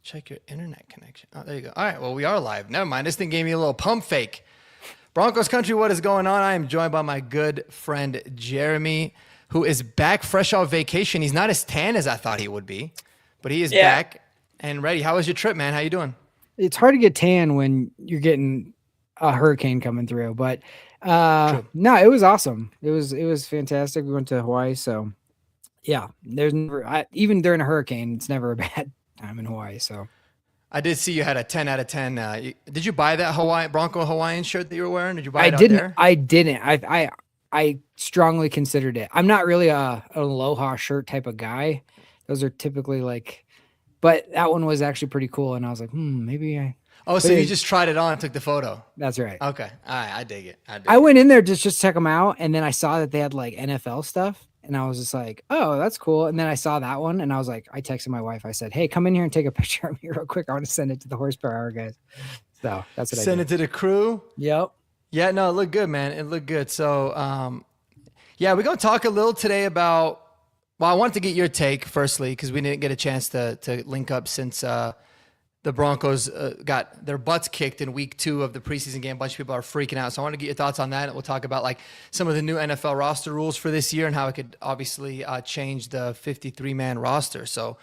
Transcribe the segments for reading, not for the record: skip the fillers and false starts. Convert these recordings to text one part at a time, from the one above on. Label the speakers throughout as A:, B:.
A: Check your internet connection. Oh, there you go. All right, well, we are live. Never mind. This thing gave me a little pump fake. Broncos country, what is going on? I am joined by my good friend Jeremy, who is back fresh off vacation. He's not as tan as I thought he would be, but he is back and ready. How was your trip, man? How you doing?
B: It's hard to get tan when you're getting a hurricane coming through, but no, it was awesome. It was fantastic. We went to Hawaii, so yeah, there's never even during a hurricane, it's never a bad time in Hawaii. So
A: I did see you had a 10 out of 10. Did you buy that Bronco Hawaiian shirt that you were wearing? Did you buy it out there?
B: I didn't. I strongly considered it. I'm not really an Aloha shirt type of guy. Those are typically but that one was actually pretty cool. And I was like, maybe I.
A: Oh, so you just tried it on and took the photo.
B: That's right.
A: Okay. All right. I dig it.
B: I went in there just to check them out. And then I saw that they had like NFL stuff. And I was just like, oh, that's cool. And then I saw that one and I was like, I texted my wife. I said, hey, come in here and take a picture of me real quick. I want to send it to the Horsepower Hour guys. So that's what I did.
A: Send it to the crew?
B: Yep.
A: Yeah, no, it looked good, man. It looked good. So, we're going to talk a little today about, I wanted to get your take firstly, because we didn't get a chance to link up since the Broncos got their butts kicked in week 2 of the preseason game. A bunch of people are freaking out. So I want to get your thoughts on that. And we'll talk about like some of the new NFL roster rules for this year and how it could obviously change the 53-man roster. So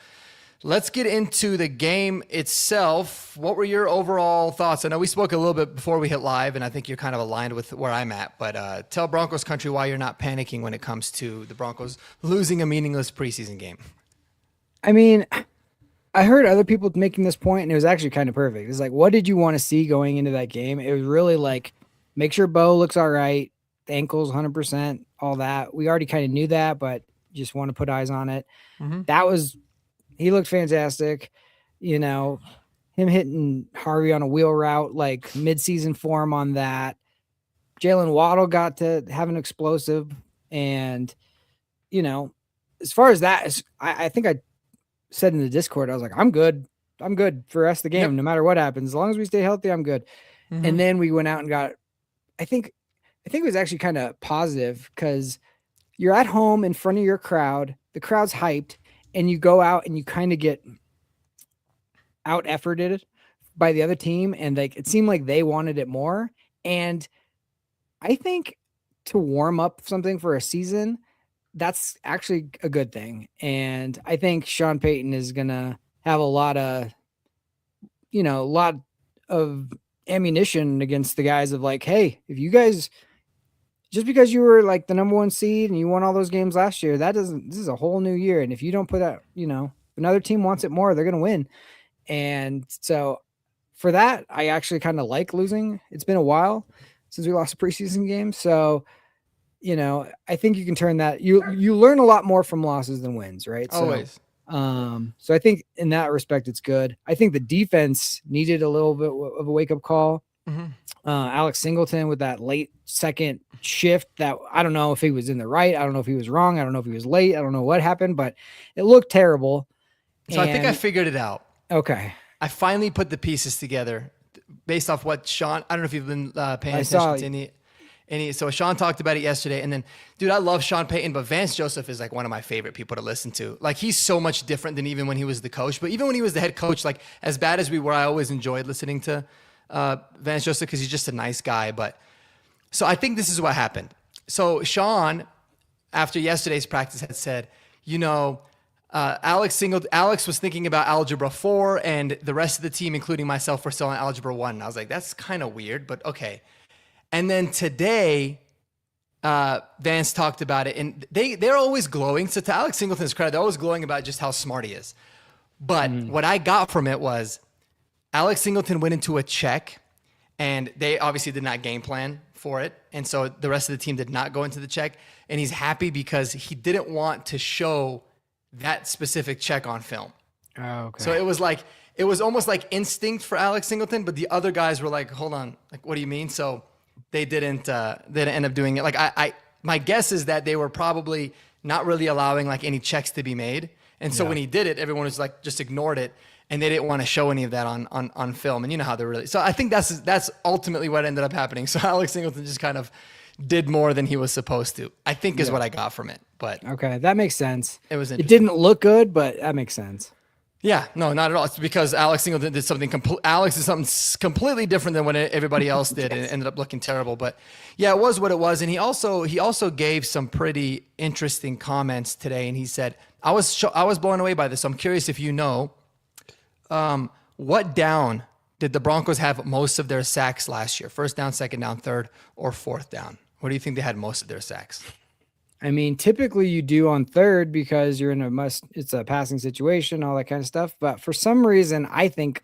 A: let's get into the game itself. What were your overall thoughts? I know we spoke a little bit before we hit live, and I think you're kind of aligned with where I'm at. But tell Broncos country why you're not panicking when it comes to the Broncos losing a meaningless preseason game.
B: I mean, I heard other people making this point, and it was actually kind of perfect. It's like, what did you want to see going into that game? It was really like, make sure Bo looks all right, the ankles 100%, all that. We already kind of knew that, but just want to put eyes on it. Mm-hmm. He looked fantastic. You know, him hitting Harvey on a wheel route, like midseason form on that. Jalen Waddle got to have an explosive. And, you know, as far as that, I think I said in the Discord, I was like, I'm good for the rest of the game. Yep. No matter what happens, as long as we stay healthy, I'm good. Mm-hmm. And then we went out and got, I think it was actually kind of positive because you're at home in front of your crowd. The crowd's hyped and you go out and you kind of get out efforted by the other team. And it seemed like they wanted it more. And I think to warm up something for a season, that's actually a good thing. And I think Sean Payton is going to have a lot of ammunition against the guys of like, hey, if you guys, just because you were like the number 1 seed and you won all those games last year, this is a whole new year. And if you don't put that, if another team wants it more, they're going to win. And so for that, I actually kind of like losing. It's been a while since we lost a preseason game. So, I think you can turn that. You learn a lot more from losses than wins, right?
A: Always.
B: So I think in that respect, it's good. I think the defense needed a little bit of a wake-up call. Mm-hmm. Alex Singleton with that late second shift that I don't know if he was in the right. I don't know if he was wrong. I don't know if he was late. I don't know what happened, but it looked terrible.
A: So I think I figured it out.
B: Okay.
A: I finally put the pieces together based off what Sean, I don't know if you've been paying attention to any. So Sean talked about it yesterday. And then, dude, I love Sean Payton, but Vance Joseph is like one of my favorite people to listen to. Like, he's so much different than even when he was the coach. But even when he was the head coach, like, as bad as we were, I always enjoyed listening to Vance Joseph because he's just a nice guy. But so I think this is what happened. So Sean, after yesterday's practice, had said, Alex was thinking about Algebra 4, and the rest of the team, including myself, were still on Algebra 1. And I was like, that's kind of weird, but okay. And then today, Vance talked about it, and they're always glowing. So to Alex Singleton's credit, they're always glowing about just how smart he is. But what I got from it was Alex Singleton went into a check, and they obviously did not game plan for it. And so the rest of the team did not go into the check. And he's happy because he didn't want to show that specific check on film.
B: Oh, okay.
A: So it was almost like instinct for Alex Singleton, but the other guys were like, hold on, like, what do you mean? So they didn't end up doing it. Like my guess is that they were probably not really allowing like any checks to be made. And so when he did it, everyone was like, just ignored it. And they didn't want to show any of that on film. And you know how they're really, so I think that's ultimately what ended up happening. So Alex Singleton just kind of did more than he was supposed to, I think is what I got from it. But
B: okay, that makes sense.
A: It was
B: interesting. It didn't look good, but that makes sense.
A: Yeah, no, not at all. It's because Alex Singleton did something. Alex did something completely different than what everybody else did, and it
B: Yes.
A: ended up looking terrible. But yeah, it was what it was. And he also gave some pretty interesting comments today. And he said, I was blown away by this. So I'm curious if you know, what down did the Broncos have most of their sacks last year? First down, second down, third, or fourth down? What do you think they had most of their sacks?
B: I mean, typically you do on third because you're in it's a passing situation, all that kind of stuff. But for some reason, I think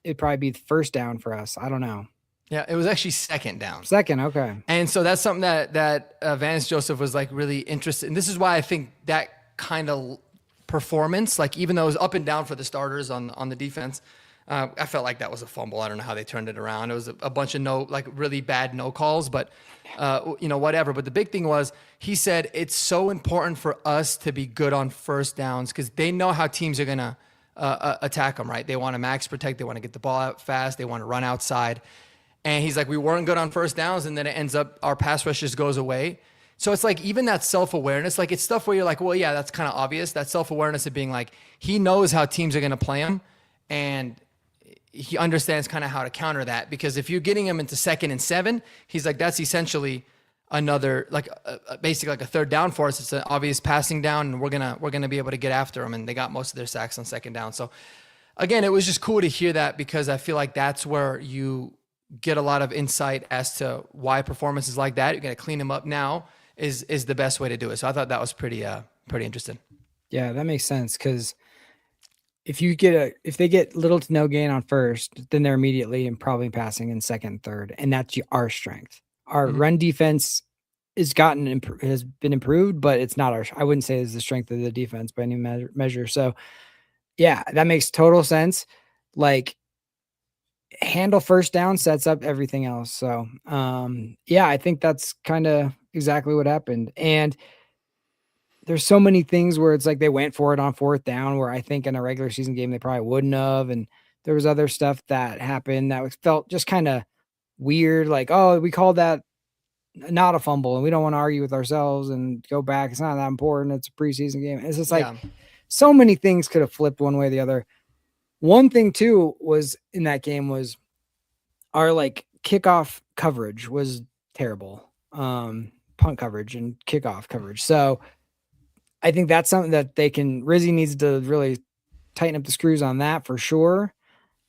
B: it'd probably be the first down for us. I don't know.
A: Yeah, it was actually second down.
B: Second, okay.
A: And so that's something that Vance Joseph was like really interested. And this is why I think that kind of performance, like even though it was up and down for the starters on the defense, I felt like that was a fumble. I don't know how they turned it around. It was a bunch of really bad no calls, but whatever. But the big thing was he said it's so important for us to be good on first downs because they know how teams are gonna attack them. Right? They want to max protect. They want to get the ball out fast. They want to run outside. And he's like, we weren't good on first downs, and then it ends up our pass rush just goes away. So it's like even that self-awareness, like it's stuff where you're like, well, yeah, that's kind of obvious. That self-awareness of being like, he knows how teams are going to play him, and he understands kind of how to counter that. Because if you're getting him into 2nd and 7, he's like, that's essentially another basically like a third down for us. It's an obvious passing down, and we're gonna be able to get after them. And they got most of their sacks on 2nd down. So again, it was just cool to hear that because I feel like that's where you get a lot of insight as to why performances like that, you're going to clean them up now, is the best way to do it. So I thought that was pretty interesting.
B: Yeah, that makes sense because if they get little to no gain on first, then they're immediately and probably passing in second and third, and that's our strength. Our run defense has been improved, but it's not I wouldn't say it's the strength of the defense by any measure. So yeah, that makes total sense. Like handle first down sets up everything else. So yeah, I think that's kind of exactly what happened. And there's so many things where it's like they went for it on 4th down where I think in a regular season game they probably wouldn't have. And there was other stuff that happened that felt just kind of weird. Like, oh, we called that not a fumble and we don't want to argue with ourselves and go back. It's not that important. It's a preseason game. It's just like so many things could have flipped one way or the other. One thing too was in that game was our kickoff coverage was terrible. Punt coverage and kickoff coverage. So I think that's something that Rizzy needs to really tighten up the screws on that for sure.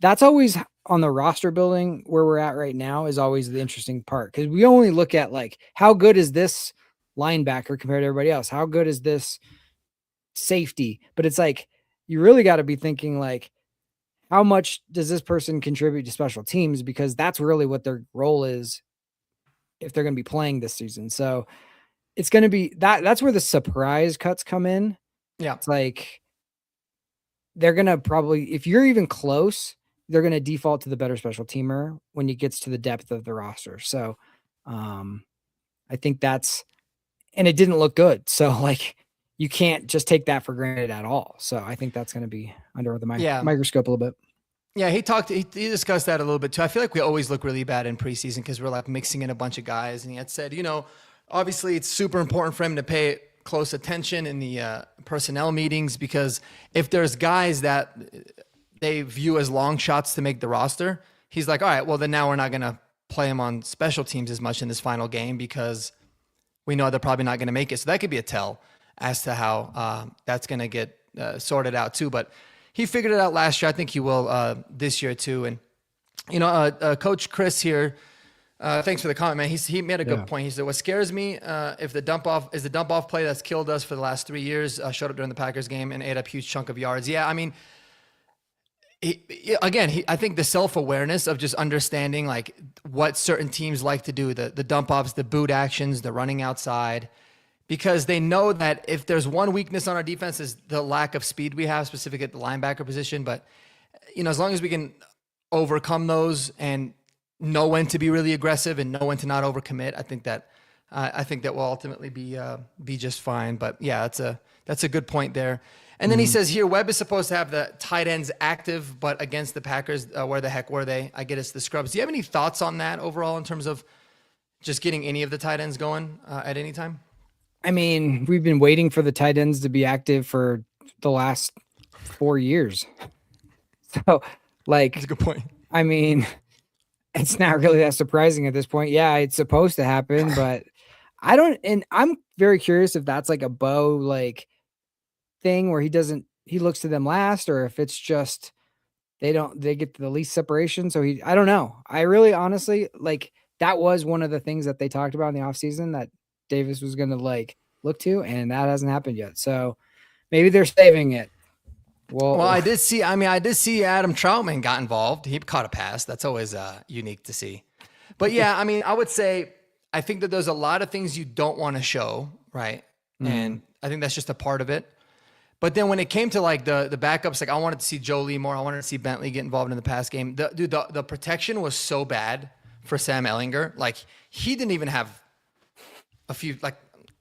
B: That's always on the roster building where we're at right now is always the interesting part. Cause we only look at how good is this linebacker compared to everybody else? How good is this safety? But it's you really got to be thinking how much does this person contribute to special teams? Because that's really what their role is if they're going to be playing this season. So it's going to be that's where the surprise cuts come in.
A: Yeah.
B: It's they're going to probably, if you're even close, they're going to default to the better special teamer when it gets to the depth of the roster. So I think and it didn't look good. So you can't just take that for granted at all. So I think that's going to be under the microscope a little bit.
A: Yeah, he discussed that a little bit too. I feel like we always look really bad in preseason because we're mixing in a bunch of guys. And he had said, obviously it's super important for him to pay close attention in the personnel meetings because if there's guys that they view as long shots to make the roster, he's like, all right, well then now we're not going to play him on special teams as much in this final game because we know they're probably not going to make it. So that could be a tell as to how that's going to get sorted out too. But he figured it out last year. I think he will this year too. And, Coach Chris here, thanks for the comment, man. He made a good point. He said, what scares me if the dump off play that's killed us for the last 3 years, showed up during the Packers game and ate up a huge chunk of yards. Yeah, I mean, I think the self-awareness of just understanding what certain teams like to do, the dump offs, the boot actions, the running outside, because they know that if there's one weakness on our defense is the lack of speed we have, specific at the linebacker position. But, as long as we can overcome those and know when to be really aggressive and know when to not overcommit, I think that will ultimately be just fine. But yeah, that's a good point there. And then he says here, Webb is supposed to have the tight ends active, but against the Packers, where the heck were they? I get it's the scrubs. Do you have any thoughts on that overall in terms of just getting any of the tight ends going at any time?
B: I mean, we've been waiting for the tight ends to be active for the last 4 years. So, like,
A: That's a good point.
B: I mean, it's not really that surprising at this point. Yeah, it's supposed to happen, but I don't. And I'm very curious if that's like a Bo like thing where he looks to them last, or if it's just they get the least separation. So I don't know. I really honestly like that was one of the things that they talked about in the offseason that Davis was going to like look to, and that hasn't happened yet. So maybe they're saving it.
A: Well, I did see Adam Troutman got involved. He caught a pass. That's always unique to see. But yeah, I mean, I would say I think that there's a lot of things you don't want to show, right? And I think that's just a part of it. But then when it came to like the backups, like I wanted to see Joe Lee more. I wanted to see Bentley get involved in the pass game. The protection was so bad for Sam Ehlinger. Like he didn't even have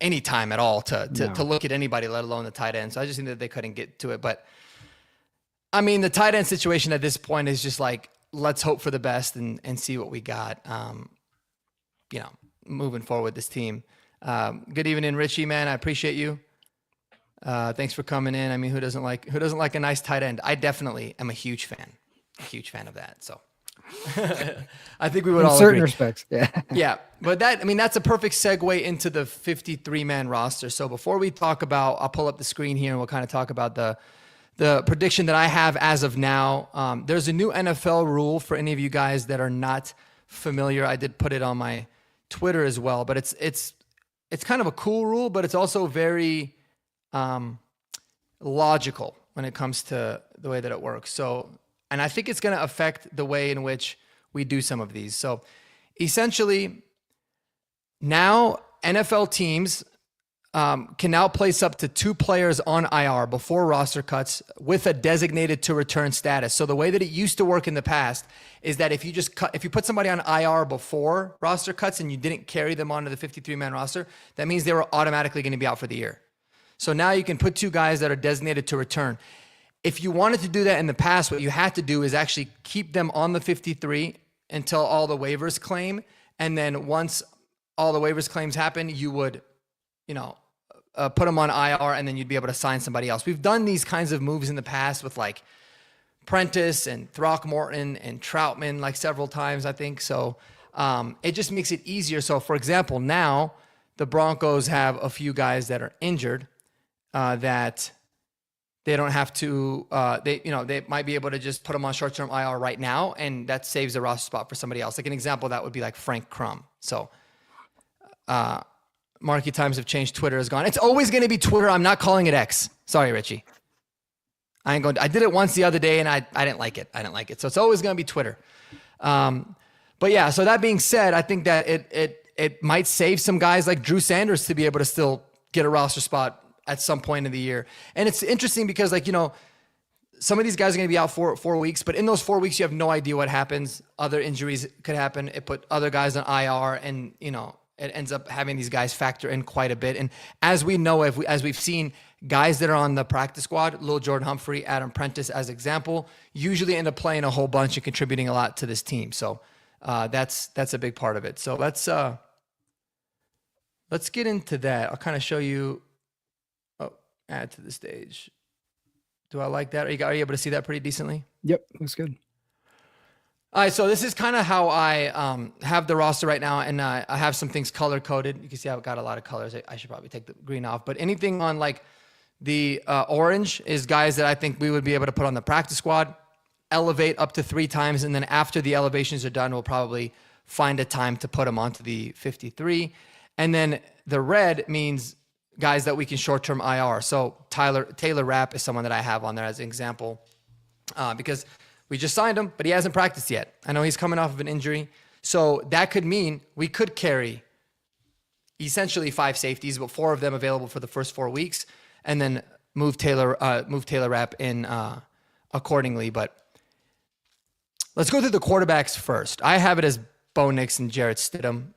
A: any time at all to look at anybody, let alone the tight end. So I just think that they couldn't get to it. But I mean, the tight end situation at this point is just like, let's hope for the best and see what we got. Moving forward with this team. Good evening, Richie, man. I appreciate you. Thanks for coming in. I mean, who doesn't like a nice tight end? I definitely am a huge fan of that. So I think we would all
B: certain
A: agree.
B: Respects. Yeah.
A: Yeah. But that's a perfect segue into the 53-man roster. So before we talk about, I'll pull up the screen here and we'll kind of talk about the prediction that I have as of now. There's a new NFL rule for any of you guys that are not familiar. I did put it on my Twitter as well, but it's kind of a cool rule, but it's also very logical when it comes to the way that it works. So, and I think it's going to affect the way in which we do some of these. So essentially now NFL teams can now place up to 2 players on IR before roster cuts with a designated to return status. So the way that it used to work in the past is that if you put somebody on IR before roster cuts and you didn't carry them onto the 53-man roster, that means they were automatically going to be out for the year. So now you can put 2 guys that are designated to return. If you wanted to do that in the past, what you had to do is actually keep them on the 53 until all the waivers claim. And then once all the waivers claims happen, you would, put them on IR and then you'd be able to sign somebody else. We've done these kinds of moves in the past with like Prentice and Throckmorton and Troutman like several times, I think. So it just makes it easier. So for example, now the Broncos have a few guys that are injured that they don't have to, they might be able to just put them on short-term IR right now, and that saves a roster spot for somebody else. Like an example, that would be like Frank Crum. So Marky times have changed. Twitter is gone. It's always going to be Twitter. I'm not calling it X. Sorry, Richie. I did it once the other day, and I didn't like it. So it's always going to be Twitter. But yeah, so that being said, I think that it might save some guys like Drew Sanders to be able to still get a roster spot at some point in the year. And it's interesting because some of these guys are going to be out for 4 weeks, but in those 4 weeks, you have no idea what happens. Other injuries could happen. It put other guys on IR, and, it ends up having these guys factor in quite a bit. And as we know, as we've seen guys that are on the practice squad, Lil Jordan Humphrey, Adam Prentice as example, usually end up playing a whole bunch and contributing a lot to this team. So that's a big part of it. So let's get into that. I'll kind of show you. Add to the stage. Do I like that? Are you able to see that pretty decently?
B: Yep, looks good.
A: All right, so this is kind of how I have the roster right now, and I have some things color coded. You can see I've got a lot of colors. I should probably take the green off, but anything on like the orange is guys that I think we would be able to put on the practice squad, elevate up to 3 times, and then after the elevations are done, we'll probably find a time to put them onto the 53. And then the red means guys that we can short-term IR. So Taylor Rapp is someone that I have on there as an example because we just signed him, but he hasn't practiced yet. I know he's coming off of an injury. So that could mean we could carry essentially 5 safeties, but 4 of them available for the first 4 weeks, and then move Taylor Rapp in accordingly. But let's go through the quarterbacks first. I have it as Bo Nix and Jarrett Stidham.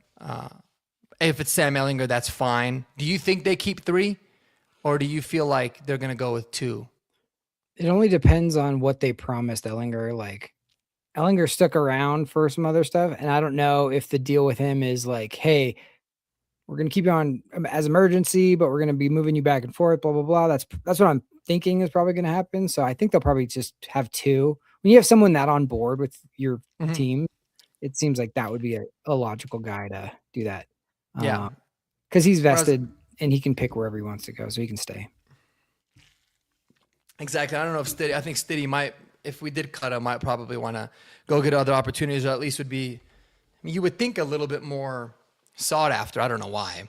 A: If it's Sam Ehlinger, that's fine. Do you think they keep 3, or do you feel like they're going to go with 2?
B: It only depends on what they promised Ehlinger. Like, Ehlinger stuck around for some other stuff, and I don't know if the deal with him is like, hey, we're going to keep you on as emergency, but we're going to be moving you back and forth, blah, blah, blah. That's what I'm thinking is probably going to happen. So I think they'll probably just have two. When you have someone that on board with your
A: Mhm.
B: team, it seems like that would be a logical guy to do that.
A: Yeah.
B: Because he's
A: Whereas,
B: vested and he can pick wherever he wants to go, so he can stay.
A: exactly. I don't know if I think Stiddy might, if we did cut him, might probably want to go get other opportunities, or at least would be, you would think, a little bit more sought after. I don't know why.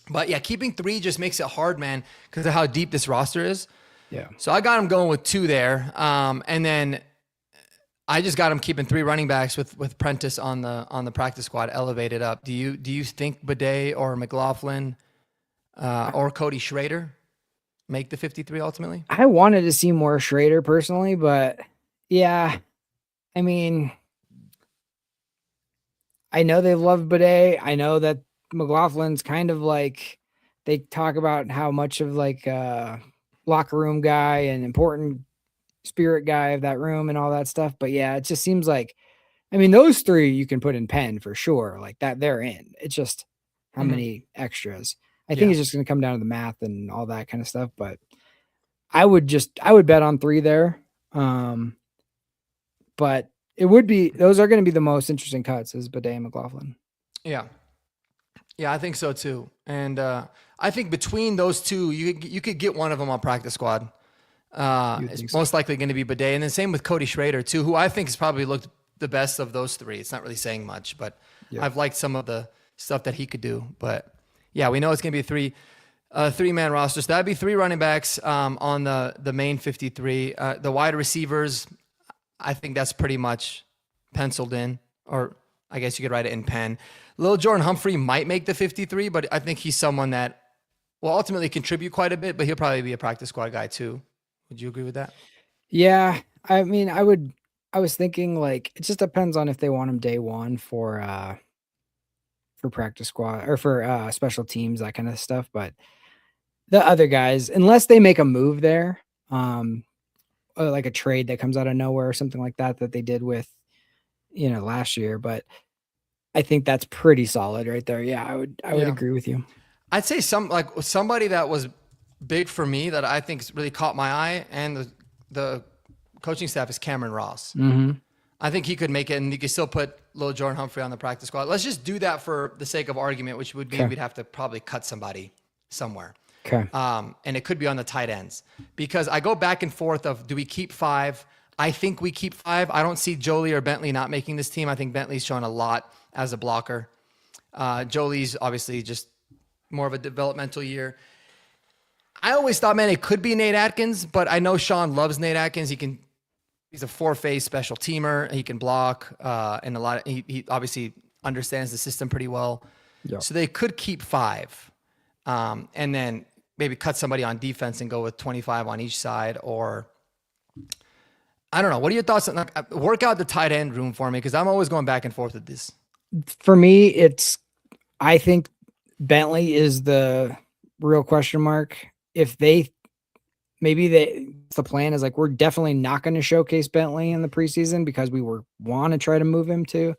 A: But yeah, keeping 3 just makes it hard, man, because of how deep this roster is.
B: Yeah.
A: So I got him going with 2 there. And then I just got him keeping 3 running backs with Prentice on the practice squad elevated up. Do you think Bidet or McLaughlin or Cody Schrader make the 53 ultimately?
B: I wanted to see more Schrader personally, but yeah, I mean, I know they love Bidet. I know that McLaughlin's kind of like, they talk about how much of like a locker room guy and important spirit guy of that room and all that stuff. But yeah, it just seems like, I mean, those 3 you can put in pen for sure. Like that, they're in. It's just how many extras. I think it's just going to come down to the math and all that kind of stuff. But I would bet on 3 there. But it would be, those are going to be the most interesting cuts, is Bidet and McLaughlin.
A: Yeah. Yeah, I think so too. And I think between those 2, you could get one of them on practice squad. It's most likely going to be Bidet. And then same with Cody Schrader too, who I think has probably looked the best of those 3. It's not really saying much, but I've liked some of the stuff that he could do. But yeah, we know it's going to be a 3-man roster. So that'd be 3 running backs on the main 53. The wide receivers, I think that's pretty much penciled in, or I guess you could write it in pen. Lil Jordan Humphrey might make the 53, but I think he's someone that will ultimately contribute quite a bit, but he'll probably be a practice squad guy too. Would you agree with that?
B: Yeah. I mean, I was thinking like, it just depends on if they want him day one for practice squad or for special teams, that kind of stuff. But the other guys, unless they make a move there, or like a trade that comes out of nowhere or something like that they did with, last year. But I think that's pretty solid right there. Yeah, I would agree with you.
A: I'd say somebody that was big for me that I think really caught my eye, and the coaching staff, is Cameron Ross.
B: Mm-hmm.
A: I think he could make it, and you could still put Lil Jordan Humphrey on the practice squad. Let's just do that for the sake of argument, which would mean we'd have to probably cut somebody somewhere.
B: Okay.
A: And it could be on the tight ends, because I go back and forth of, do we keep 5? I think we keep 5. I don't see Jolie or Bentley not making this team. I think Bentley's shown a lot as a blocker. Jolie's obviously just more of a developmental year. I always thought, man, it could be Nate Atkins, but I know Sean loves Nate Atkins. He's a 4-phase special teamer. He can block, and he obviously understands the system pretty well.
B: Yeah.
A: So they could keep 5, and then maybe cut somebody on defense and go with 25 on each side, or I don't know. What are your thoughts on work out the tight end room for me? Because I'm always going back and forth with this.
B: For me, I think Bentley is the real question mark. If the plan is like, we're definitely not going to showcase Bentley in the preseason because we want to try to move him to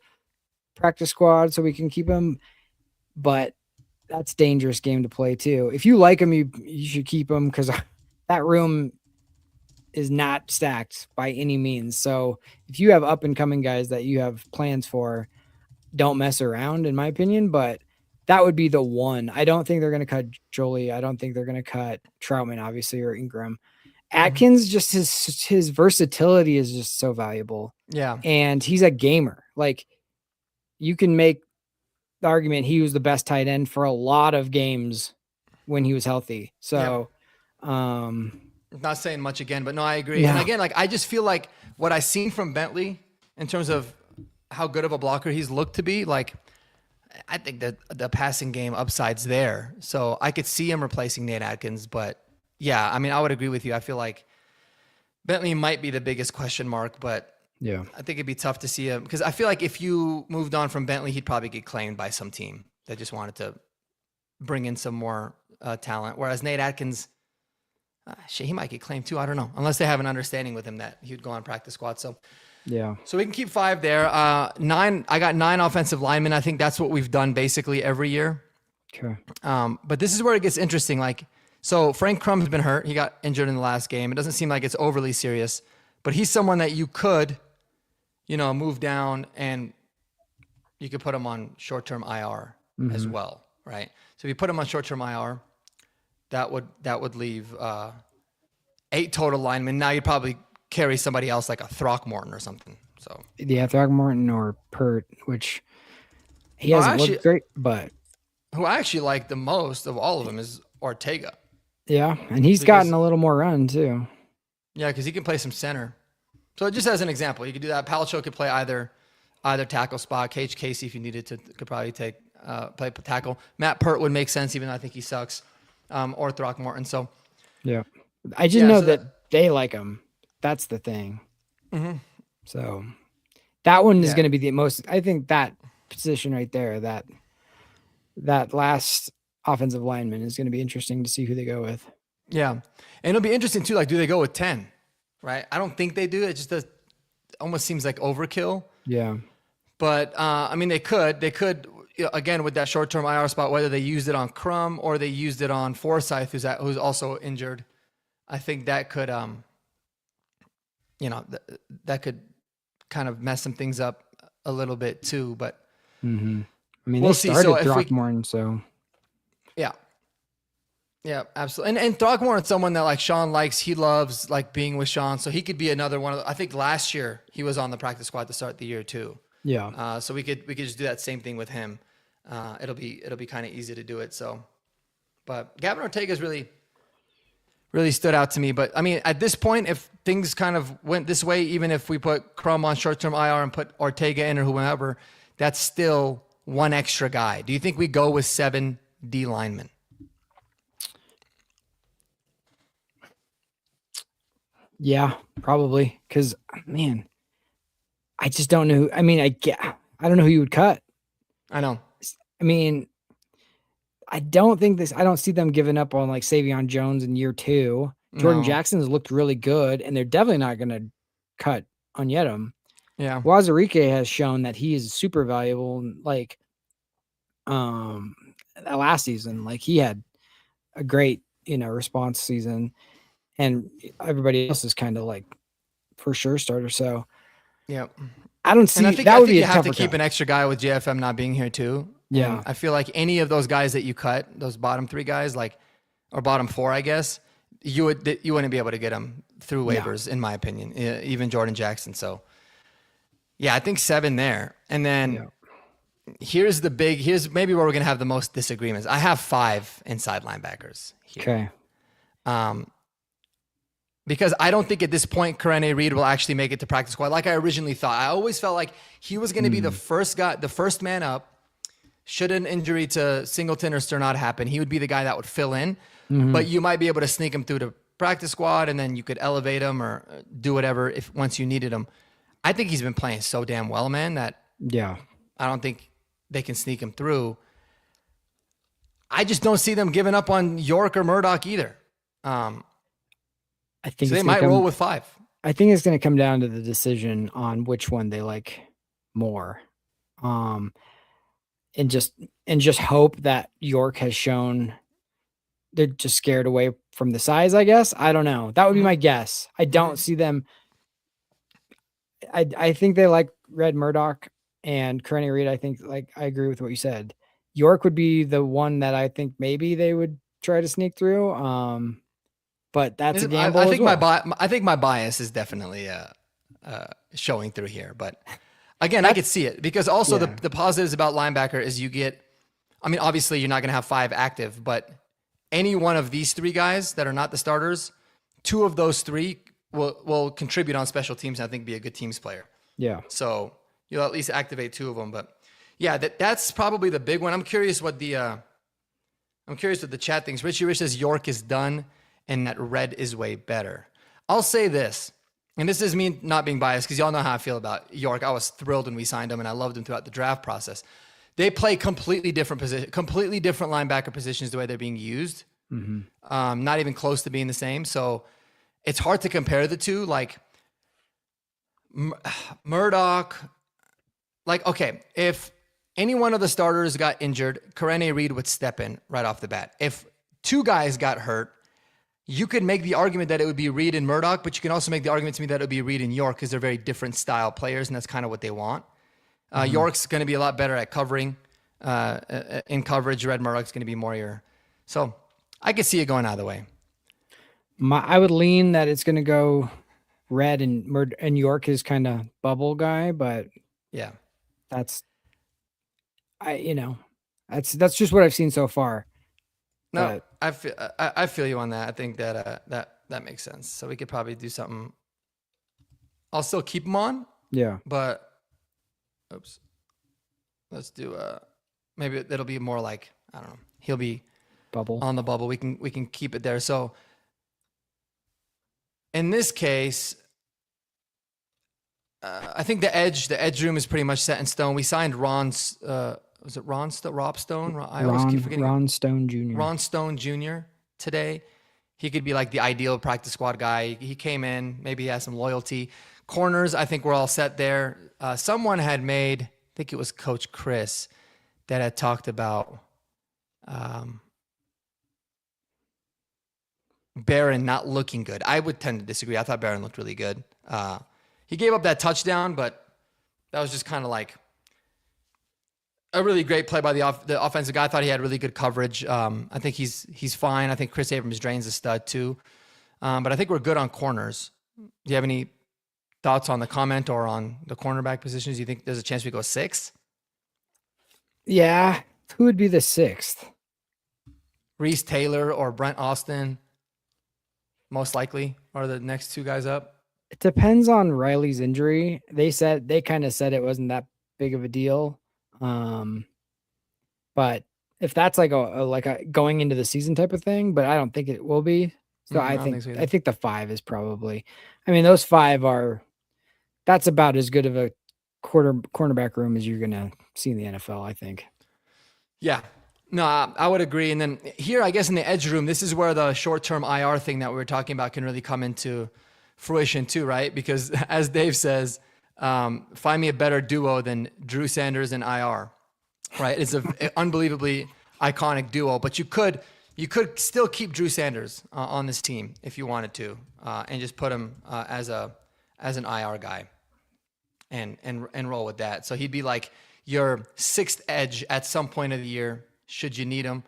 B: practice squad so we can keep him. But that's a dangerous game to play too. If you like him, you should keep him, because that room is not stacked by any means. So if you have up and coming guys that you have plans for, don't mess around, in my opinion. But that would be the one. I don't think they're going to cut Jolie. I don't think they're going to cut Troutman, obviously, or Ingram. Atkins, just his versatility is just so valuable.
A: Yeah.
B: And he's a gamer. Like, you can make the argument he was the best tight end for a lot of games when he was healthy. So,
A: not saying much again, but no, I agree.
B: No.
A: And again, like, I just feel like what I've seen from Bentley in terms of how good of a blocker he's looked to be, like, I think that the passing game upside's there. So I could see him replacing Nate Atkins, but yeah, I mean, I would agree with you. I feel like Bentley might be the biggest question mark, but
B: yeah,
A: I think it'd be tough to see him, because I feel like if you moved on from Bentley, he'd probably get claimed by some team that just wanted to bring in some more talent. Whereas Nate Atkins, he might get claimed too. I don't know, unless they have an understanding with him that he'd go on practice squad. So
B: yeah.
A: So we can keep 5 there. 9. I got 9 offensive linemen. I think that's what we've done basically every year.
B: Okay.
A: But this is where it gets interesting. Like, So Frank Crumb's been hurt. He got injured in the last game. It doesn't seem like it's overly serious, but he's someone that you could, move down and you could put him on short-term IR as well, right? So if you put him on short-term IR, that would leave 8 total linemen. Now you'd probably carry somebody else like a Throckmorton or something. So
B: yeah, Throckmorton or Pert, which he hasn't looked great, but
A: who I actually like the most of all of them is Ortega.
B: Yeah, and he's gotten a little more run too.
A: Yeah, because he can play some center. So just as an example, you could do that. Palacho could play either tackle spot. Casey, if you needed to, could probably play tackle. Matt Pert would make sense, even though I think he sucks. Or Throckmorton. So
B: yeah, I just know that they like him. That's the thing. Mm-hmm. So that one is going to be the most. I think that position right there, that last offensive lineman, is going to be interesting to see who they go with.
A: Yeah, and it'll be interesting too. Like, do they go with 10? Right? I don't think they do. It just almost seems like overkill.
B: Yeah.
A: But I mean, they could again with that short-term IR spot, whether they used it on Crum or they used it on Forsyth, who's also injured. I think that could that could kind of mess some things up a little bit too. But
B: I mean, we'll see. Throckmorton, so
A: yeah. Yeah, absolutely. And Throckmorton's someone that like Sean likes. He loves like being with Sean, so he could be another one of I think last year he was on the practice squad to start the year too.
B: Yeah.
A: So we could just do that same thing with him. It'll be kind of easy to do it. So, but Gavin Ortega's really stood out to me. But I mean, at this point, if things kind of went this way, even if we put Crum on short-term IR and put Ortega in or whoever, that's still one extra guy. Do you think we go with 7 D linemen?
B: Yeah, probably. Because, man, I just don't know. I mean, I don't know who you would cut.
A: I know.
B: I mean, I don't see them giving up on like Savion Jones in year 2. Jordan Jackson's looked really good, and they're definitely not going to cut Onyedem.
A: Yeah.
B: Wazirike has shown that he is super valuable. Like, last season, like he had a great, response season. And everybody else is kind of like for sure starter. So
A: yeah,
B: I don't see.
A: And I think,
B: that would be
A: you
B: a
A: have to
B: tougher
A: keep
B: cut.
A: an extra guy with JFM not being here too.
B: Yeah,
A: and I feel like any of those guys that you cut, those bottom 3 guys, like or bottom 4, I guess, you wouldn't be able to get them through waivers, in my opinion. Even Jordan Jackson. So yeah, I think 7 there, and then. Here's maybe where we're gonna have the most disagreements. I have 5 inside linebackers here.
B: Okay.
A: Because I don't think at this point Karene Reed will actually make it to practice squad like I originally thought. I always felt like he was going to be the first guy, the first man up. Should an injury to Singleton or Sternad happen, he would be the guy that would fill in. But you might be able to sneak him through the practice squad, and then you could elevate him or do whatever once you needed him. I think he's been playing so damn well, man, that I don't think they can sneak him through. I just don't see them giving up on York or Murdoch either.
B: I think
A: so they might roll with 5.
B: I think it's going to come down to the decision on which one they like more. And just hope that York has shown they're just scared away from the size, I guess. I don't know. That would be my guess. I don't see them. I think they like Red Murdoch and Karene Reed. I think I agree with what you said. York would be the one that I think maybe they would try to sneak through. But that's a gamble.
A: I think my bias is definitely showing through here. But again, I could see it because also the positives about linebacker is you get. I mean, obviously you're not going to have 5 active, but any one of these 3 guys that are not the starters, 2 of those 3 will contribute on special teams and I think be a good teams player.
B: Yeah.
A: So you'll at least activate 2 of them. But yeah, that's probably the big one. I'm curious what the chat thinks. Richie Rich says York is done and that Red is way better. I'll say this, and this is me not being biased because y'all know how I feel about York. I was thrilled when we signed him and I loved him throughout the draft process. They play completely different linebacker positions the way they're being used. Not even close to being the same. So it's hard to compare the two. Like Murdoch, okay, if any one of the starters got injured, Karene Reed would step in right off the bat. If two guys got hurt, you could make the argument that it would be Reed and Murdoch, but you can also make the argument to me that it would be Reed and York because they're very different style players, and that's kind of what they want. York's going to be a lot better at covering in coverage. Red Murdoch's going to be more your. So I could see it going either way.
B: I would lean that it's going to go Red and York is kind of bubble guy, but
A: yeah,
B: that's just what I've seen so far.
A: No, but I feel you on that. I think that that makes sense. So we could probably do something. I'll still keep him on.
B: Yeah,
A: but let's do maybe it'll be more like, I don't know. He'll be
B: bubble
A: on the bubble. We can keep it there. So in this case, I think the edge room is pretty much set in stone. We signed Ron's. Was it Rob Stone? I always keep forgetting.
B: Ron Stone Jr.
A: Ron Stone Jr. today. He could be like the ideal practice squad guy. He came in. Maybe he has some loyalty. Corners, I think we're all set there. Someone had made, I think it was Coach Chris, that had talked about Barron not looking good. I would tend to disagree. I thought Barron looked really good. He gave up that touchdown, but that was just kind of like a really great play by the offensive guy. I thought he had really good coverage. I think he's fine. I think Chris Abrams-Drain's a stud too. But I think we're good on corners. Do you have any thoughts on the comment or on the cornerback positions? Do you think there's a chance we go 6?
B: Yeah. Who would be the 6th?
A: Reese Taylor or Brent Austin, most likely, are the next 2 guys up.
B: It depends on Riley's injury. They kind of said it wasn't that big of a deal. But if that's like a going into the season type of thing, but I don't think it will be. So I think the 5 is probably, I mean, those 5 that's about as good of a cornerback room as you're going to see in the NFL, I think.
A: Yeah, no, I would agree. And then here, I guess in the edge room, this is where the short-term IR thing that we were talking about can really come into fruition too, right? Because as Dave says, find me a better duo than Drew Sanders and IR, right? It's an unbelievably iconic duo, but you could still keep Drew Sanders on this team if you wanted to, and just put him as an IR guy, and roll with that. So he'd be like your 6th edge at some point of the year, should you need him.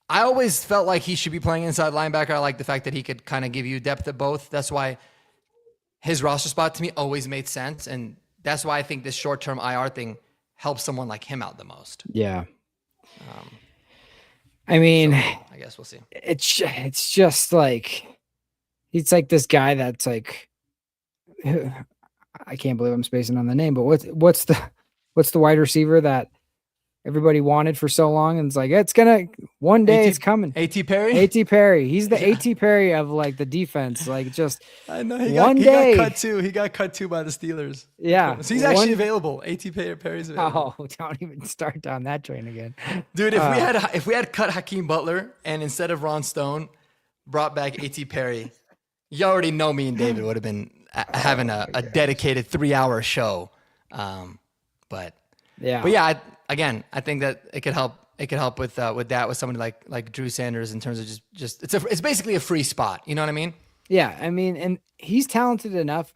A: I always felt like he should be playing inside linebacker. I like the fact that he could kind of give you depth at both. That's why his roster spot to me always made sense. And that's why I think this short-term IR thing helps someone like him out the most.
B: Yeah. I mean,
A: so I guess we'll see.
B: It's just like, it's like this guy that's like, I can't believe I'm spacing on the name, but what's the wide receiver that everybody wanted for so long? And it's like, it's gonna, one day it's coming.
A: A.T. Perry?
B: A.T. Perry. He's the A.T. Perry of like the defense. Like just
A: I know he got cut too. He got cut too by the Steelers.
B: Yeah.
A: So he's actually available. A.T. Perry's available.
B: Oh, don't even start down that train again.
A: Dude, if we had cut Hakeem Butler and instead of Ron Stone brought back A.T. Perry, you already know me and David would have been having a dedicated 3-hour show. But yeah, I think that it could help. It could help with that with somebody like Drew Sanders in terms of just it's basically a free spot. You know what I mean?
B: Yeah, I mean, and he's talented enough,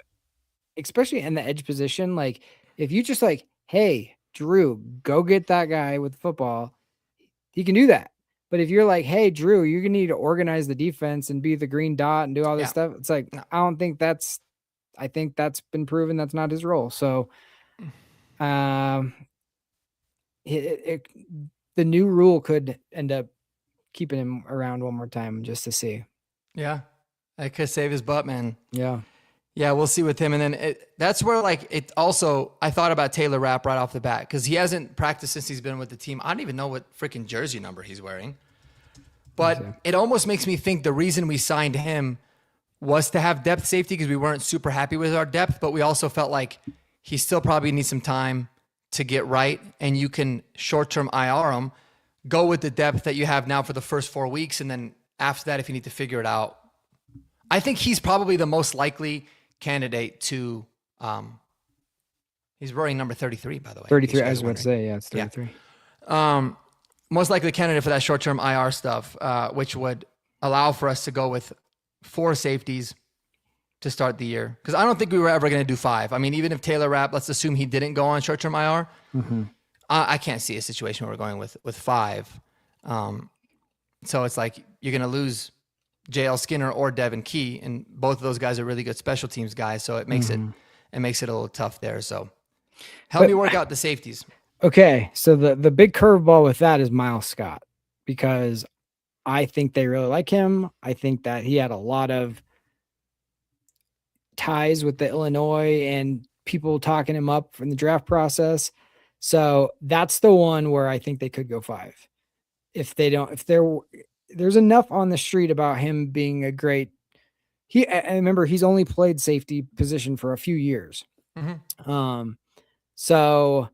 B: especially in the edge position. Like if you just like, hey, Drew, go get that guy with the football, he can do that. But if you're like, hey, Drew, you're gonna need to organize the defense and be the green dot and do all this stuff, it's like I don't think that's. I think that's been proven that's not his role. So, the new rule could end up keeping him around one more time just to see.
A: Yeah, I could save his butt, man.
B: Yeah,
A: we'll see with him. And then that's where it also, I thought about Taylor Rapp right off the bat because he hasn't practiced since he's been with the team. I don't even know what freaking jersey number he's wearing. But it almost makes me think the reason we signed him was to have depth safety because we weren't super happy with our depth, but we also felt like he still probably needs some time to get right, and you can short-term IR him, go with the depth that you have now for the first 4 weeks, and then after that, if you need to figure it out. I think he's probably the most likely candidate to he's wearing number 33, by the way.
B: 33, I was about to say, yeah, it's 33.
A: Yeah. most likely candidate for that short-term IR stuff, which would allow for us to go with 4 safeties to start the year. Because I don't think we were ever going to do 5. I mean, even if Taylor Rapp, let's assume he didn't go on short-term IR, I can't see a situation where we're going with 5. So it's like you're going to lose JL Skinner or Devin Key, and both of those guys are really good special teams guys. So it makes it a little tough there. So help me work out the safeties.
B: Okay, so the big curveball with that is Miles Scott, because I think they really like him. I think that he had a lot of ties with the Illinois and people talking him up from the draft process. So that's the one where I think they could go 5. If there's enough on the street about him being a great, I remember he's only played safety position for a few years. So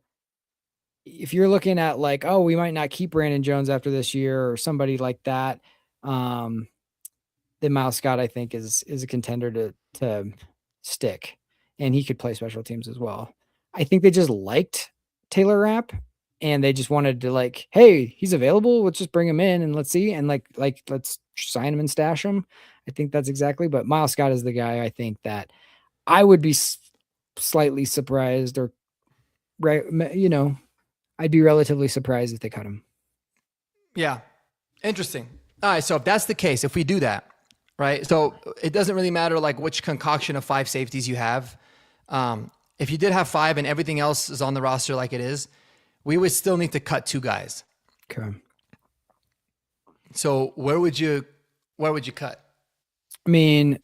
B: if you're looking at like, oh, we might not keep Brandon Jones after this year or somebody like that, then Miles Scott, I think, is a contender to stick, and he could play special teams as well. I think they just liked Taylor Rapp, and they just wanted to like, hey, he's available. Let's just bring him in and let's see, and like let's sign him and stash him. I think that's exactly. But Miles Scott is the guy I think that I would be slightly surprised, or right, I'd be relatively surprised if they cut him. Yeah.
A: Interesting. All right. So if that's the case, if we do that, right? So it doesn't really matter like which concoction of 5 safeties you have. If you did have 5 and everything else is on the roster like it is, we would still need to cut 2 guys.
B: Okay.
A: So where would you cut?
B: I mean,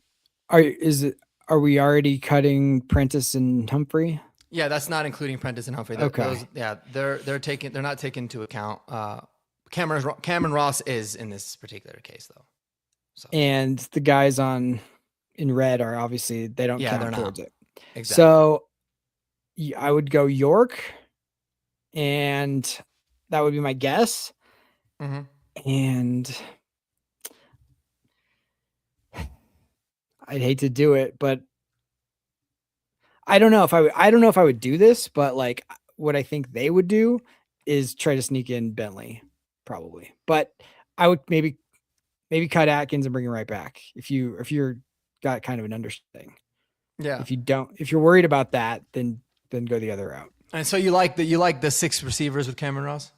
B: are we already cutting Prentice and Humphrey?
A: Yeah, that's not including Prentice and Humphrey.
B: Okay.
A: They're not taken into account. Cameron Ross is in this particular case though. So.
B: And the guys in red are obviously they don't count towards it.
A: Exactly.
B: So I would go York, and that would be my guess. And I'd hate to do it, but I don't know if I would do this, but like what I think they would do is try to sneak in Bentley, probably. But I would maybe cut Atkins and bring him right back if you're got kind of an understanding.
A: Yeah.
B: If you're worried about that, then go the other route.
A: And so you like the 6 receivers with Cameron Ross?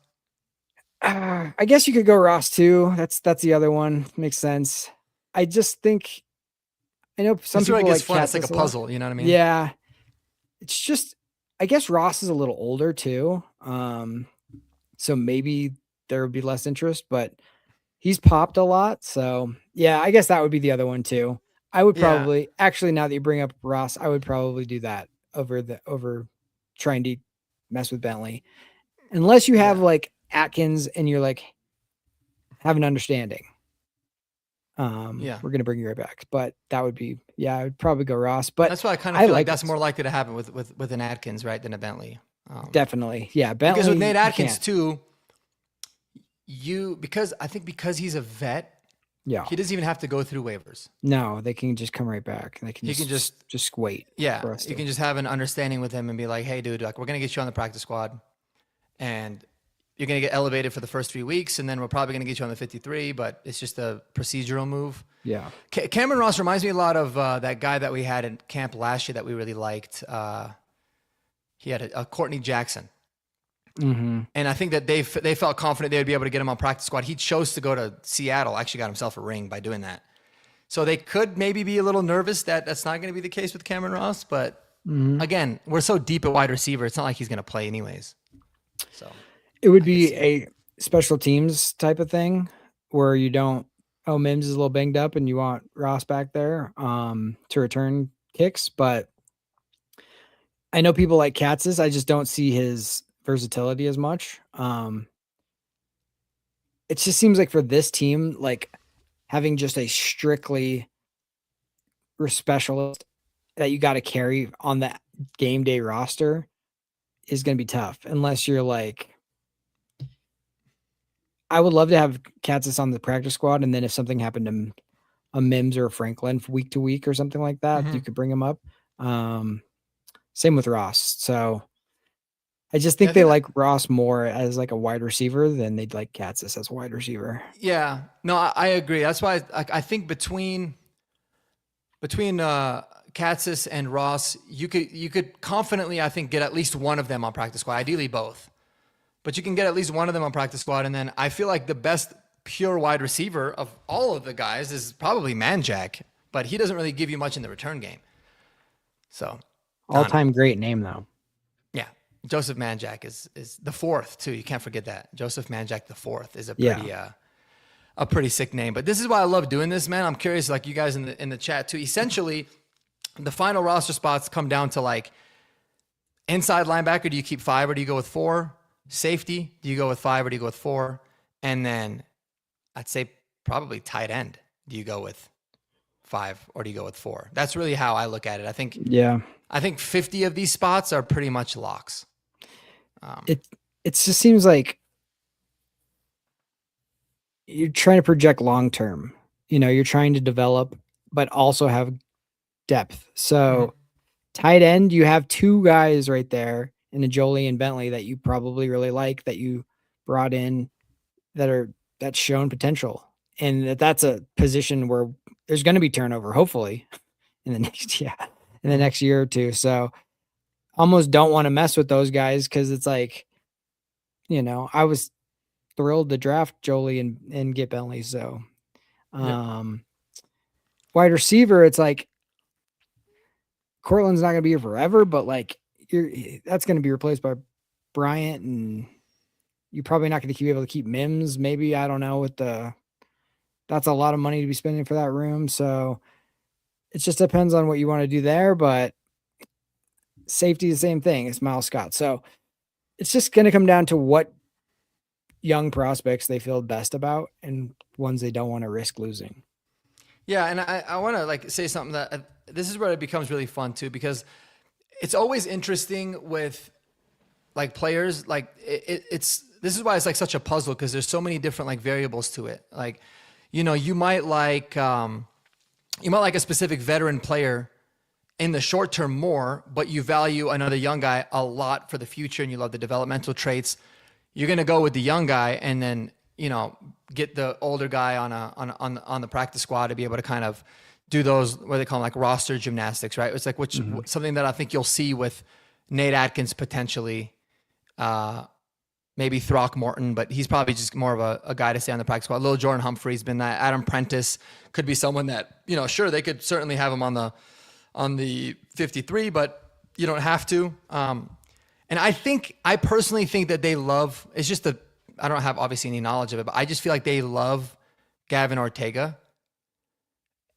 B: I guess you could go Ross too. That's the other one. Makes sense. I just think I know some people like
A: fun. It's like a puzzle. You know what I mean?
B: Yeah. It's just I guess Ross is a little older too. So maybe there would be less interest, but he's popped a lot. So yeah, I guess that would be the other one too. I would probably actually, now that you bring up Ross, I would probably do that over trying to mess with Bentley, unless you have like Atkins and you're like have an understanding. We're gonna bring you right back, but that would be I would probably go Ross. But
A: that's why I kind of feel like that's more likely to happen with an Atkins, right, than a Bentley.
B: Definitely, Bentley.
A: Because with Nate Atkins too, because he's a vet.
B: Yeah,
A: he doesn't even have to go through waivers.
B: No, they can just come right back. They can just wait.
A: Yeah, you can just have an understanding with him and be like, "Hey, dude, like we're gonna get you on the practice squad, and you're gonna get elevated for the first 3 weeks, and then we're probably gonna get you on the 53. But it's just a procedural move."
B: Yeah.
A: Cameron Ross reminds me a lot of that guy that we had in camp last year that we really liked. He had a Courtney Jackson. And I think that they felt confident they would be able to get him on practice squad. He chose to go to Seattle, actually got himself a ring by doing that. So they could maybe be a little nervous that that's not going to be the case with Cameron Ross. But again, we're so deep at wide receiver, it's not like he's going to play anyways. So
B: it would be a special teams type of thing where you don't, Mims is a little banged up and you want Ross back there to return kicks. But I know people like Katz's. I just don't see his versatility as much. It just seems like for this team, like having just a strictly specialist that you got to carry on the game day roster is going to be tough unless you're like, I would love to have Katzis on the practice squad. And then if something happened to a Mims or a Franklin week to week or something like that, you could bring him up. Same with Ross. So I just
A: Yeah, I
B: think they
A: think
B: like Ross more as like a wide receiver than they'd like Katzis as a wide receiver.
A: yeah, no, I agree. That's why I think between Katzis and Ross, you could confidently, I think, get at least one of them on practice squad. Ideally, both, but you can get at least one of them on practice squad. And then I feel like the best pure wide receiver of all of the guys is probably Manjack, but he doesn't really give you much in the return game. So I
B: All
A: don't know.
B: time great name though.
A: Yeah, Joseph Manjack is the fourth too. You can't forget that. Joseph Manjack the fourth is
B: Yeah.
A: a pretty sick name. But this is why I love doing this, man. I'm curious, like you guys in the chat too. Essentially, the final roster spots come down to like inside linebacker. Do you keep 5 or do you go with 4? Safety, do you go with 5 or do you go with 4? And then I'd say probably tight end. Do you go with 5 or do you go with 4? That's really how I look at it.
B: Yeah.
A: I think 50 of these spots are pretty much locks.
B: It just seems like you're trying to project long term. You're trying to develop, but also have depth. So tight end, you have 2 guys right there in a Jolie and Bentley that you probably really like that you brought in that's shown potential. And that's a position where there's going to be turnover, hopefully, in the next in the next year or two. So almost don't want to mess with those guys because it's like, I was thrilled to draft Jolie and get Bentley. So wide receiver, it's like Cortland's not going to be here forever, but like that's going to be replaced by Bryant, and you're probably not going to be able to keep Mims. Maybe, I don't know, that's a lot of money to be spending for that room. So it just depends on what you want to do there. But safety, the same thing. It's Miles Scott. So it's just going to come down to what young prospects they feel best about and ones they don't want to risk losing.
A: Yeah, and I want to like say something that this is where it becomes really fun too, because it's always interesting with like players. Like it's this is why it's like such a puzzle, because there's so many different like variables to it. Like, you might like a specific veteran player in the short term more, but you value another young guy a lot for the future, and you love the developmental traits. You're gonna go with the young guy, and then get the older guy on the practice squad to be able to kind of do those, what they call them, like roster gymnastics, right? It's like something that I think you'll see with Nate Atkins potentially, maybe Throckmorton, but he's probably just more of a guy to stay on the practice squad. Little Jordan Humphrey's been that. Adam Prentice could be someone that, sure, they could certainly have him on the 53, but you don't have to. And I personally think that they love, it's just I don't have obviously any knowledge of it, but I just feel like they love Gavin Ortega.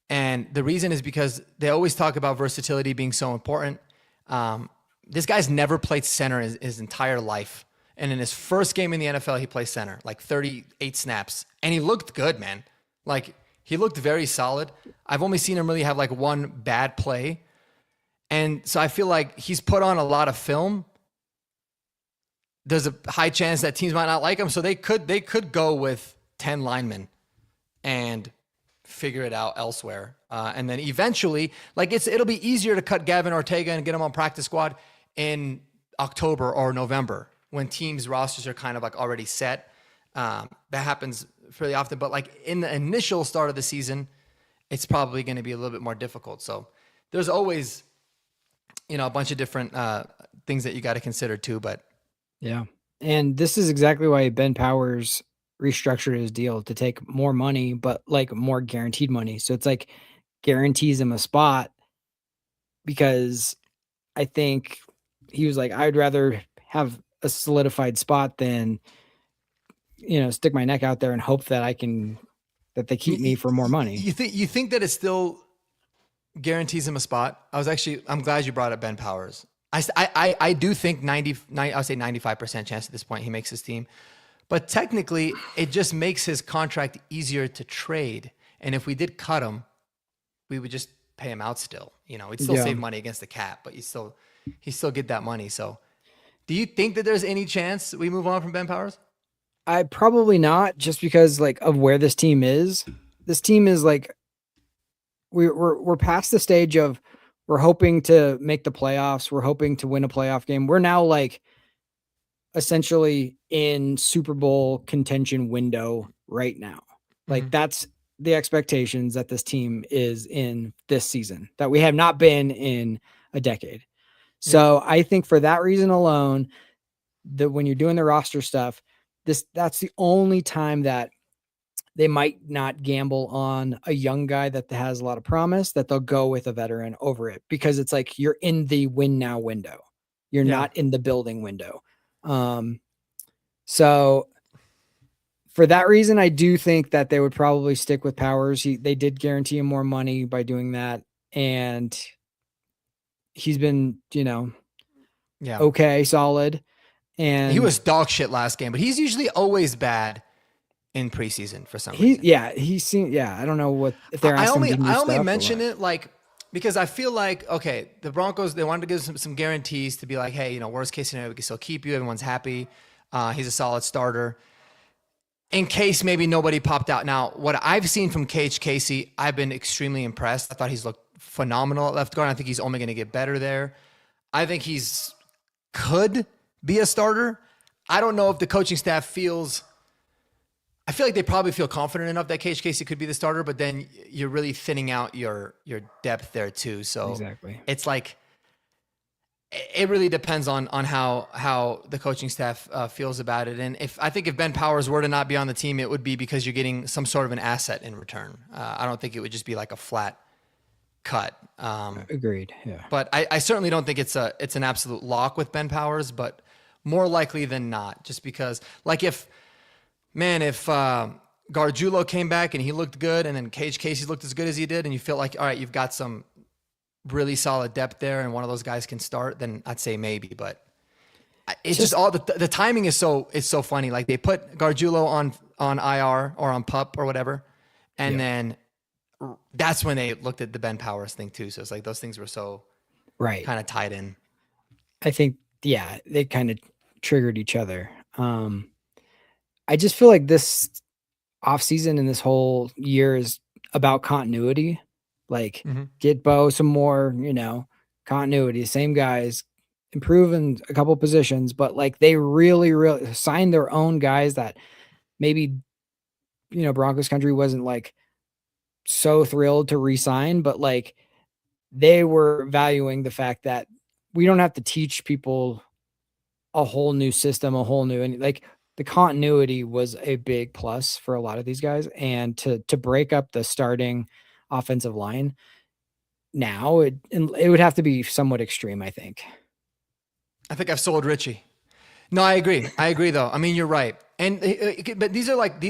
A: And the reason is because they always talk about versatility being so important. This guy's never played center his entire life. And in his first game in the NFL, he plays center, like 38 snaps. And he looked good, man. Like, he looked very solid. I've only seen him really have like one bad play. And so I feel like he's put on a lot of film. There's a high chance that teams might not like him. So they could go with 10 linemen and figure it out elsewhere. And then eventually, like it'll be easier to cut Gavin Ortega and get him on practice squad in October or November when teams' rosters are kind of like already set. That happens fairly often. But like in the initial start of the season, it's probably going to be a little bit more difficult. So there's always, a bunch of different things that you got to consider too. But
B: yeah. And this is exactly why Ben Powers restructured his deal to take more money, but like more guaranteed money. So it's like guarantees him a spot, because I think he was like, I'd rather have a solidified spot than, stick my neck out there and hope that that they keep me for more money.
A: You think that it still guarantees him a spot? I'm glad you brought up Ben Powers. I do think I'll say 95% chance at this point he makes his team. But technically, it just makes his contract easier to trade. And if we did cut him, we would just pay him out still. We'd still save money against the cap, but he still get that money. So do you think that there's any chance we move on from Ben Powers?
B: I probably not, just because like of where this team is. This team is like, we're past the stage of, we're hoping to make the playoffs. We're hoping to win a playoff game. We're now like essentially in Super Bowl contention window right now. Like that's the expectations that this team is in this season that we have not been in a decade. So I think for that reason alone, that when you're doing the roster stuff, that's the only time that they might not gamble on a young guy that has a lot of promise, that they'll go with a veteran over it, because it's like you're in the win now window. You're not in the building window. So for that reason, I do think that they would probably stick with Powers. They did guarantee him more money by doing that. And he's been, okay, solid. And
A: he was dog shit last game, but he's usually always bad in preseason for some reason.
B: He's seen. I don't know what if they're asking.
A: I only mention it like because I feel like, okay, the Broncos, they wanted to give some guarantees to be like, hey, worst case scenario, we can still keep you. Everyone's happy. He's a solid starter. In case maybe nobody popped out. Now, what I've seen from KH Casey, I've been extremely impressed. I thought he's looked phenomenal at left guard. I think he's only going to get better there. I think he's could be a starter. I don't know if the coaching staff feels... I feel like they probably feel confident enough that KH Casey could be the starter, but then you're really thinning out your depth there too. So
B: exactly,
A: it's like it really depends on how the coaching staff feels about it. And I think if Ben Powers were to not be on the team, it would be because you're getting some sort of an asset in return. I don't think it would just be like a flat cut.
B: Agreed. Yeah,
A: but I certainly don't think it's an absolute lock with Ben Powers, but more likely than not, just because like if Gargiulo came back and he looked good, and then KH Casey looked as good as he did, and you feel like, all right, you've got some really solid depth there, and one of those guys can start, then I'd say maybe. But it's just all the timing is so funny. Like they put Gargiulo on IR or on PUP or whatever, and then that's when they looked at the Ben Powers thing too. So it's like those things were so kind of tied in.
B: I think they kind of triggered each other. I just feel like this offseason and this whole year is about continuity. Like get Bo some more, continuity, same guys, improve in a couple positions, but like they really, really signed their own guys that maybe, Broncos country wasn't like so thrilled to re-sign, but like they were valuing the fact that we don't have to teach people a whole new system, and like the continuity was a big plus for a lot of these guys. And to break up the starting offensive line now, it would have to be somewhat extreme, I think.
A: I think I've sold Richie. No, I agree. Though. I mean, you're right. But these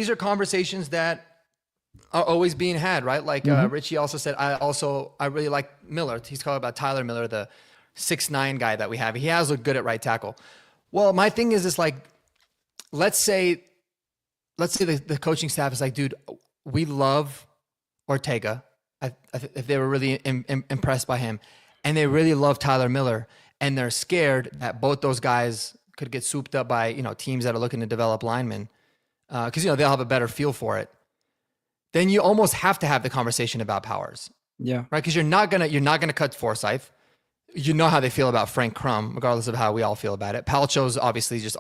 A: are conversations that are always being had, right? Like Richie also said, I really like Miller. He's talking about Tyler Miller, the 6'9" guy that we have. He has looked good at right tackle. Well, my thing is this, like, let's say the coaching staff is like, dude, we love Ortega. If they were really impressed by him, and they really love Tyler Miller, and they're scared that both those guys could get swooped up by teams that are looking to develop linemen, because they'll have a better feel for it. Then you almost have to have the conversation about Powers, right? Because you're not gonna cut Forsyth. You know how they feel about Frank Crum, regardless of how we all feel about it. Palcho's obviously just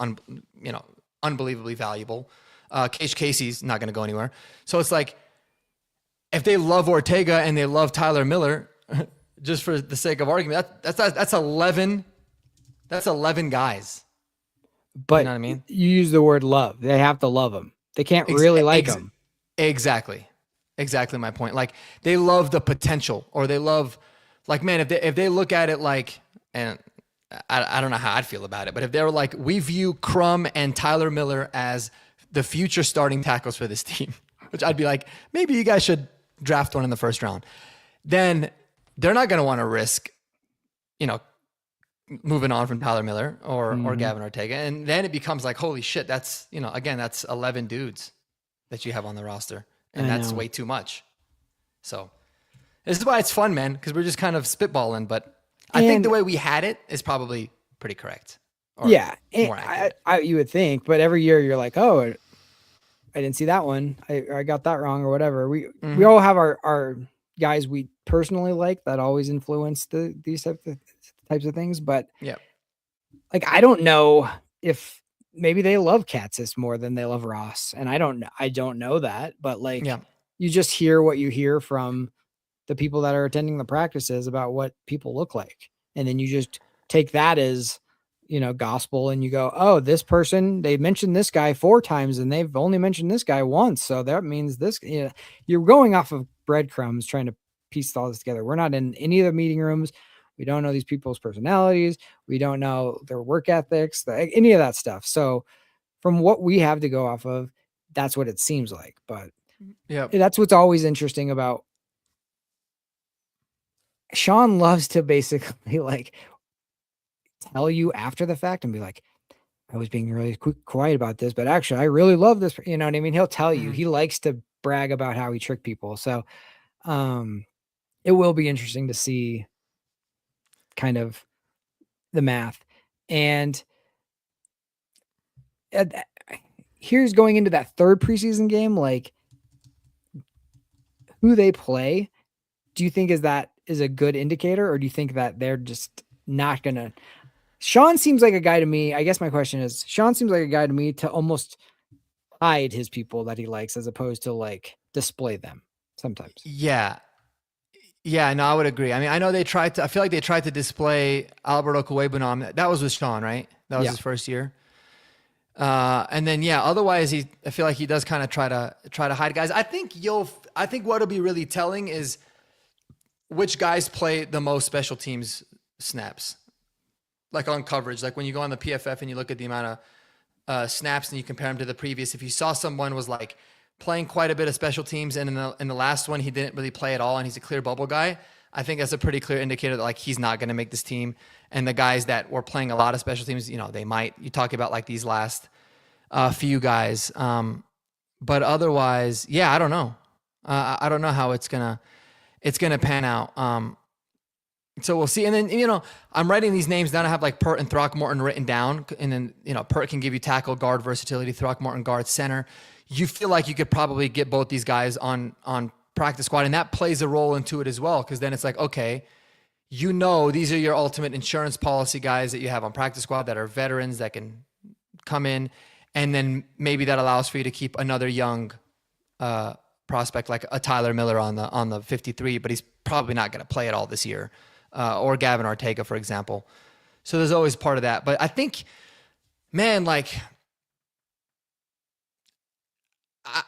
A: unbelievably valuable. KH Casey's not going to go anywhere. So it's like, if they love Ortega and they love Tyler Miller, just for the sake of argument, that's 11. That's 11 guys.
B: But
A: you know what I mean?
B: You use the word love. They have to love him. They can't really like him.
A: Exactly my point. Like they love the potential, or they love, like, man, if they look at it like, and I don't know how I'd feel about it, but if they were like, we view Crum and Tyler Miller as the future starting tackles for this team, which I'd be like, maybe you guys should draft one in the first round, then they're not going to want to risk, moving on from Tyler Miller or Gavin Ortega. And then it becomes like, holy shit, that's, again, that's 11 dudes that you have on the roster, and that's way too much. So this is why it's fun, man, because we're just kind of spitballing, but I think the way we had it is probably pretty correct.
B: More accurate. You would think, but every year you're like, oh, I didn't see that one. I got that wrong or whatever. We all have our guys we personally like that always influence these types of things. But like, I don't know if maybe they love Katzis more than they love Ross. And I don't know that, but like
A: Yeah.
B: you just hear what you hear from the people that are attending the practices about what people look like. And then you just take that as, gospel and you go, oh, this person, they mentioned this guy 4 times and they've only mentioned this guy once. So that means this, you're going off of breadcrumbs trying to piece all this together. We're not in any of the meeting rooms. We don't know these people's personalities. We don't know their work ethics, any of that stuff. So from what we have to go off of, that's what it seems like. But
A: Yeah.
B: that's what's always interesting about Sean loves to basically like tell you after the fact and be like, I was being really quiet about this, but actually I really love this. You know what I mean? He'll tell you,
A: Mhm.
B: he likes to brag about how he tricked people. So, it will be interesting to see kind of the math. And uh, here's going into that third preseason game, like who they play. Do you think is a good indicator, or do you think that they're just not gonna? Sean seems like a guy to me. I guess my question is, Sean seems like a guy to me to almost hide his people that he likes as opposed to like display them sometimes.
A: Yeah. Yeah, no, I would agree. I mean, I know I feel like they tried to display Alberto Cuebunom. That was with Sean, right? That was
B: Yeah.
A: his first year. And then, yeah, otherwise I feel like he does kind of try to hide guys. I think what'll be really telling is which guys play the most special teams snaps, like on coverage. Like when you go on the PFF and you look at the amount of snaps and you compare them to the previous. If you saw someone was like playing quite a bit of special teams and in the last one he didn't really play at all and he's a clear bubble guy, I think that's a pretty clear indicator that like he's not going to make this team. And the guys that were playing a lot of special teams, they might. You talk about like these last few guys, but otherwise, yeah, I don't know. I don't know how it's gonna pan out. So we'll see. And then, I'm writing these names down. I have like Pert and Throckmorton written down. And then, Pert can give you tackle, guard versatility, Throckmorton guard center. You feel like you could probably get both these guys on practice squad. And that plays a role into it as well. Cause then it's like, okay, these are your ultimate insurance policy guys that you have on practice squad that are veterans that can come in. And then maybe that allows for you to keep another young prospect like a Tyler Miller on the 53, but he's probably not going to play at all this year. Or Gavin Ortega, for example. So there's always part of that. But I think, man, like,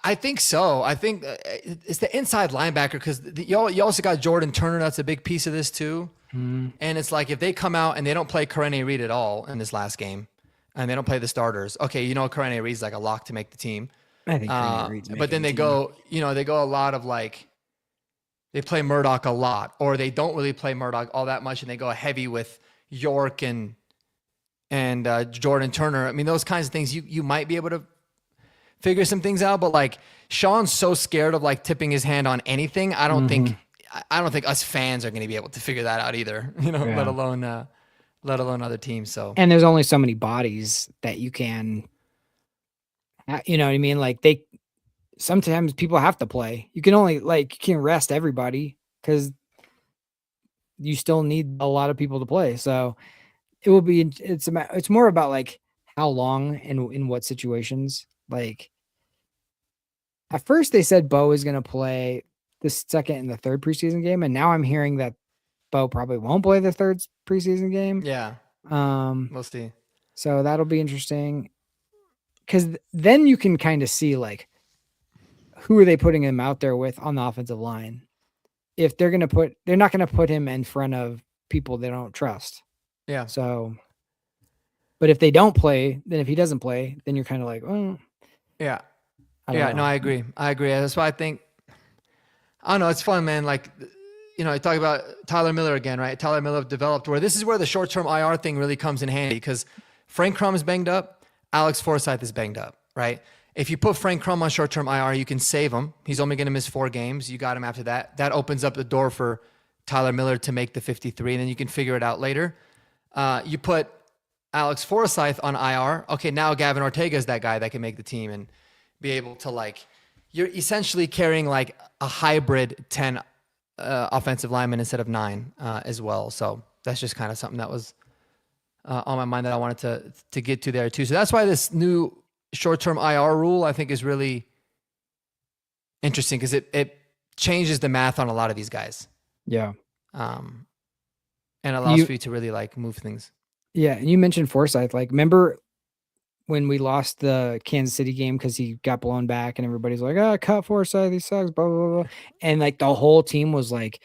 A: I think so. I think it's the inside linebacker because you also got Jordan Turner. That's a big piece of this too.
B: Mm.
A: And it's like if they come out and they don't play Karene Reed at all in this last game and they don't play the starters, okay, Karene Reed's like a lock to make the team.
B: I think Reed's
A: but then they go a lot of like, they play Murdoch a lot, or they don't really play Murdoch all that much, and they go heavy with York and Jordan Turner. I mean, those kinds of things you might be able to figure some things out, but like Sean's so scared of like tipping his hand on anything. I don't think us fans are going to be able to figure that out either. Let alone other teams. So
B: and there's only so many bodies that you can. You know what I mean? Like sometimes people have to play. You can only you can't rest everybody because you still need a lot of people to play. So it will be. It's more about like how long and in what situations. Like at first they said Bo is going to play the second and the third preseason game, and now I'm hearing that Bo probably won't play the third preseason game.
A: Yeah. We'll see.
B: So that'll be interesting because then you can kind of see like who are they putting him out there with on the offensive line. If they're not going to put him in front of people they don't trust.
A: Yeah.
B: So, but if they don't play, then if he doesn't play, then you're kind of like, oh,
A: yeah.
B: Yeah,
A: no, I agree. That's why I think, I don't know. It's fun, man. Like, I talk about Tyler Miller again, right? Tyler Miller developed where this is where the short-term IR thing really comes in handy because Frank Crum is banged up. Alex Forsythe is banged up, right? If you put Frank Crum on short-term IR, you can save him. He's only going to miss 4 games. You got him after that. That opens up the door for Tyler Miller to make the 53, and then you can figure it out later. You put Alex Forsythe on IR. Okay, now Gavin Ortega is that guy that can make the team and be able to you're essentially carrying like a hybrid 10 offensive lineman instead of 9 as well. So that's just kind of something that was on my mind that I wanted to get to there too. So that's why this new short-term IR rule I think is really interesting because it changes the math on a lot of these guys.
B: Yeah.
A: And allows for you to really like move things.
B: Yeah, and you mentioned Forsythe. Like, remember when we lost the Kansas City game because he got blown back and everybody's like, "Ah, cut Forsythe, he sucks." Blah blah blah. And like the whole team was like,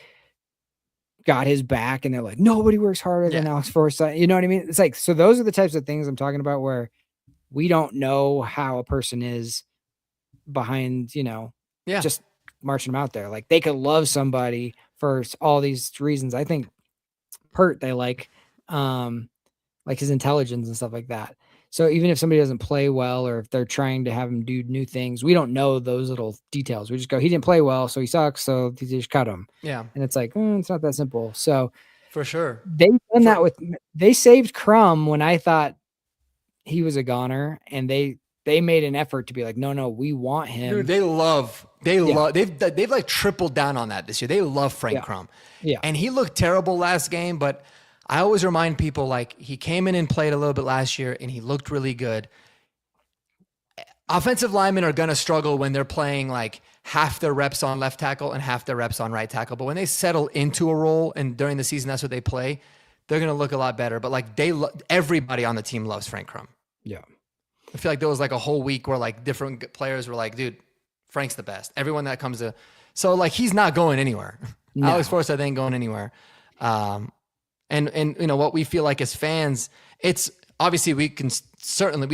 B: got his back, and they're like, "Nobody works harder than Alex Forsythe." You know what I mean? It's like, so those are the types of things I'm talking about where we don't know how a person is behind, just marching them out there. Like they could love somebody for all these reasons. I think Pert they like his intelligence and stuff like that. So even if somebody doesn't play well, or if they're trying to have him do new things, we don't know those little details. We just go, he didn't play well, so he sucks, so they just cut him.
A: Yeah.
B: And it's like, it's not that simple. So
A: for sure.
B: They saved Crumb when I thought he was a goner, and they made an effort to be like, no, we want him.
A: Dude, they've like tripled down on that this year. They love Frank Crumb.
B: Yeah.
A: And he looked terrible last game, but I always remind people, like, he came in and played a little bit last year and he looked really good. Offensive linemen are going to struggle when they're playing like half their reps on left tackle and half their reps on right tackle. But when they settle into a role and during the season, that's what they play, they're going to look a lot better. But like everybody on the team loves Frank Crumb.
B: Yeah.
A: I feel like there was like a whole week where like different players were like, dude, Frank's the best. Everyone that comes to, so like, he's not going anywhere. No. Alex Forsythe ain't going anywhere. And you know what we feel like as fans, it's obviously we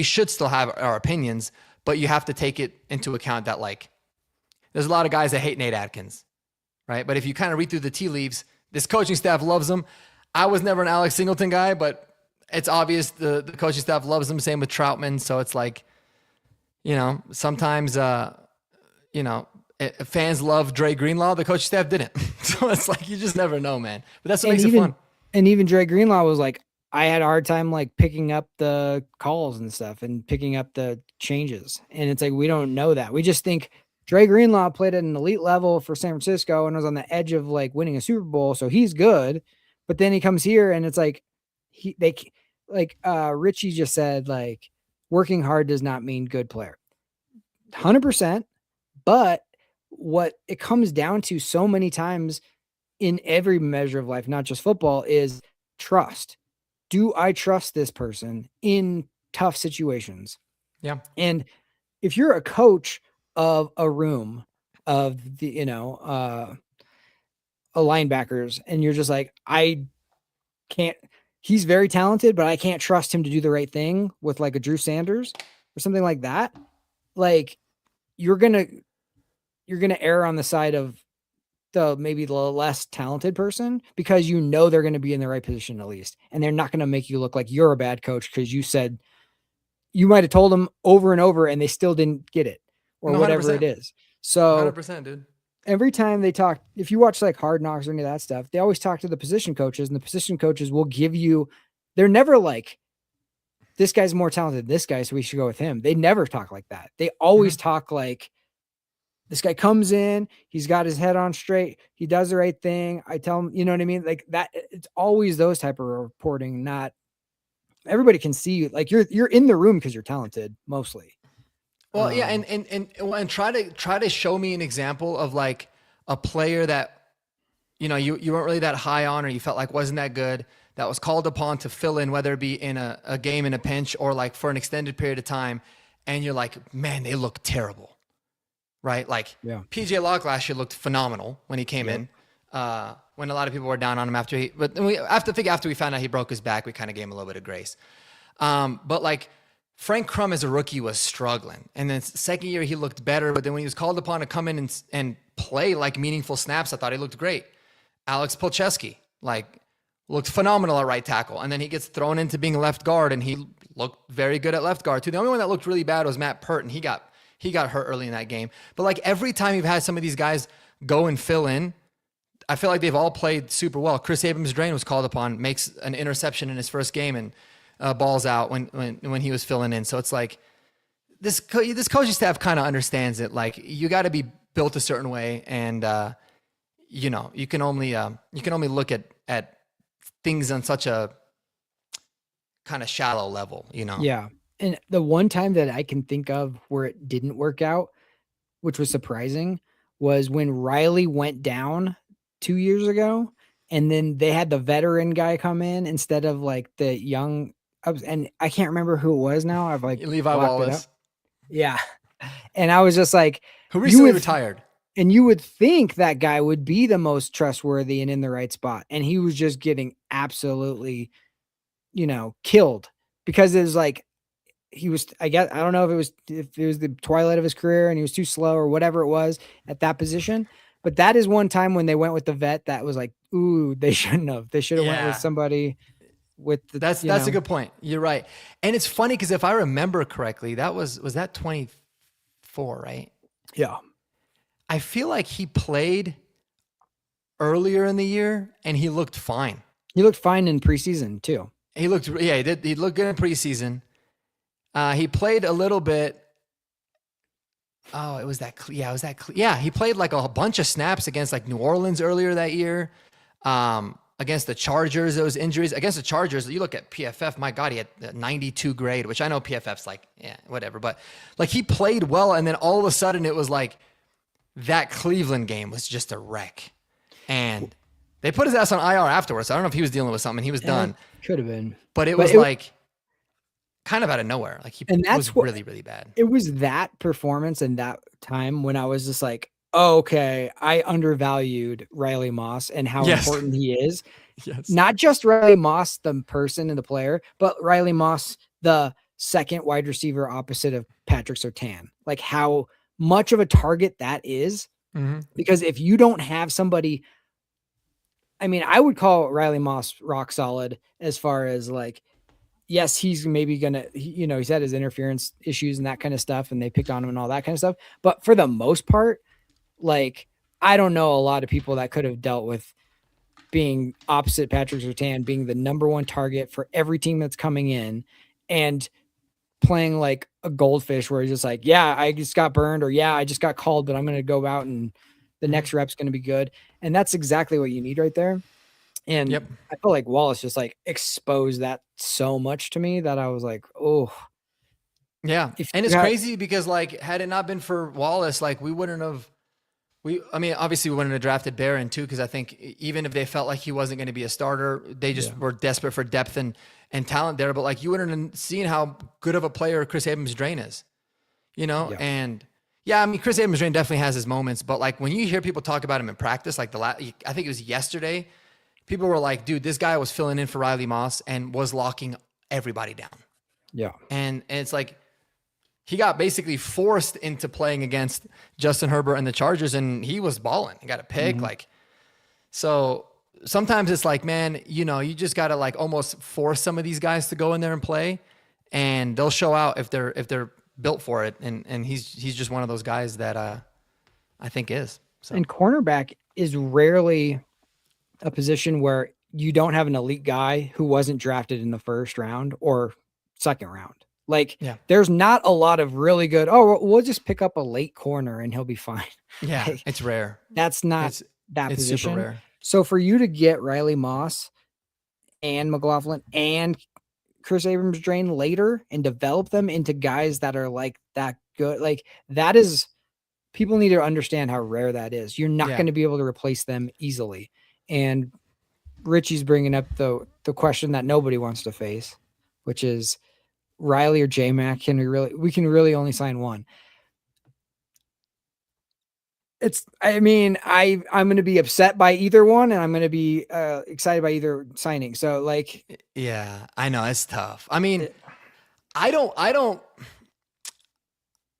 A: should still have our opinions, but you have to take it into account that like, there's a lot of guys that hate Nate Atkins, right? But if you kind of read through the tea leaves, this coaching staff loves him. I was never an Alex Singleton guy, but it's obvious the coaching staff loves him. Same with Troutman. So it's like, sometimes, fans love Dre Greenlaw. The coaching staff didn't. So it's like, you just never know, man. But that's what makes it fun.
B: And even Dre Greenlaw was like, I had a hard time like picking up the calls and stuff and picking up the changes. And it's like, we don't know that. We just think Dre Greenlaw played at an elite level for San Francisco and was on the edge of like winning a Super Bowl. So he's good. But then he comes here and it's like, Richie just said, like, working hard does not mean good player. 100%. But what it comes down to so many times in every measure of life, not just football, is trust. Do I trust this person in tough situations?
A: Yeah.
B: And if you're a coach of a room of the, a linebackers, and you're just like, he's very talented, but I can't trust him to do the right thing with like a Drew Sanders or something like that. Like you're going to err on the side of maybe the less talented person because they're going to be in the right position at least. And they're not going to make you look like you're a bad coach because you said you might have told them over and over and they still didn't get it or 100%. Whatever it is. So
A: 100%, dude.
B: Every time they talk, if you watch like Hard Knocks or any of that stuff, they always talk to the position coaches, and the position coaches will give you, they're never like, this guy's more talented than this guy, so we should go with him. They never talk like that. They always talk like, this guy comes in, he's got his head on straight, he does the right thing. I tell him, you know what I mean? Like that, it's always those type of reporting, not everybody can see you. Like you're in the room because you're talented mostly.
A: Well, yeah, and try to show me an example of like a player that you weren't really that high on, or you felt like wasn't that good, that was called upon to fill in, whether it be in a game in a pinch or like for an extended period of time, and you're like, man, they look terrible, right? Like PJ Locke last year looked phenomenal when he came in. When a lot of people were down on him after we found out he broke his back, we kind of gave him a little bit of grace. But like, Frank Crumb as a rookie was struggling. And then second year he looked better, but then when he was called upon to come in and play like meaningful snaps, I thought he looked great. Alex Polcheski, like, looked phenomenal at right tackle. And then he gets thrown into being left guard and he looked very good at left guard too. The only one that looked really bad was Matt Pert, and he got hurt early in that game. But like every time you've had some of these guys go and fill in, I feel like they've all played super well. Chris Abrams-Drain was called upon, makes an interception in his first game and balls out when he was filling in. So it's like this coaching staff kind of understands it. Like you got to be built a certain way, and you can only look at things on such a kind of shallow level,
B: Yeah. And the one time that I can think of where it didn't work out, which was surprising, was when Riley went down 2 years ago, and then they had the veteran guy come in instead of, like, the young and I can't remember who it was now, I've, like,
A: Levi
B: blocked it up.
A: Wallace,
B: Yeah. And I was just like,
A: who
B: you
A: recently
B: would
A: retired.
B: and you would think that guy would be the most trustworthy and in the right spot, and he was just getting absolutely, killed because it was like he was I guess I don't know if it was the twilight of his career and he was too slow or whatever it was at that position, but that is one time when they went with the vet that was like, "Ooh, they shouldn't have. They should have went with
A: Yeah.
B: somebody with the,
A: That's a good point. You're right. And it's funny because if I remember correctly, that was that 24, right?
B: Yeah.
A: I feel like he played earlier in the year and he looked fine.
B: He looked fine in preseason too.
A: He did. He looked good in preseason. He played a little bit. Oh, it was that. Yeah, he played like a bunch of snaps against like New Orleans earlier that year. Against the Chargers, those injuries. Against the Chargers, you look at PFF, my God, he had a 92 grade, which I know PFF's like, yeah, whatever. But like he played well, and then all of a sudden it was like that Cleveland game was just a wreck. And they put his ass on IR afterwards. So I don't know if he was dealing with something. He was done.
B: Could have been.
A: But it was like kind of out of nowhere. Like he was really, really bad.
B: It was that performance and that time when I was just like, oh, okay, I undervalued Riley Moss and how important he is.
A: Yes.
B: Not just Riley Moss, the person and the player, but Riley Moss, the second wide receiver opposite of Patrick Surtain. Like how much of a target that is.
A: Mm-hmm.
B: Because if you don't have somebody, I mean, I would call Riley Moss rock solid as far as like, yes, he's maybe going to, he's had his interference issues and that kind of stuff, and they picked on him and all that kind of stuff. But for the most part, like, I don't know a lot of people that could have dealt with being opposite Patrick Surtain, being the number one target for every team that's coming in and playing like a goldfish where he's just like, yeah, I just got burned, or yeah, I just got called, but I'm going to go out and the next rep's going to be good. And that's exactly what you need right there. And I feel like Wallace just like exposed that so much to me that I was like, oh.
A: Yeah. And it's crazy because like, had it not been for Wallace, like we wouldn't have, obviously we wouldn't have drafted Barron too, because I think even if they felt like he wasn't going to be a starter, they just were desperate for depth and talent there. But like you wouldn't have seen how good of a player Chris Abrams-Drain is, And yeah, I mean, Chris Abrams-Drain definitely has his moments, but like when you hear people talk about him in practice, like I think it was yesterday, people were like, dude, this guy was filling in for Riley Moss and was locking everybody down.
B: Yeah.
A: And it's like, he got basically forced into playing against Justin Herbert and the Chargers, and he was balling. He got a pick. So sometimes it's like, man, you just got to like almost force some of these guys to go in there and play, and they'll show out if they're built for it. And he's just one of those guys that I think is. So.
B: And cornerback is rarely a position where you don't have an elite guy who wasn't drafted in the first round or second round. Like, there's not a lot of really good, we'll just pick up a late corner and he'll be fine.
A: Yeah,
B: like,
A: it's rare.
B: That's not that
A: it's
B: position.
A: Super rare.
B: So for you to get Riley Moss and McLaughlin and Chris Abrams-Drain later and develop them into guys that are like that good, like that is, people need to understand how rare that is. You're not going to be able to replace them easily. And Richie's bringing up the question that nobody wants to face, which is, Riley or J-Mac, we can really only sign one. I'm going to be upset by either one, and I'm going to be excited by either signing. So like,
A: yeah, I know it's tough. I mean, I don't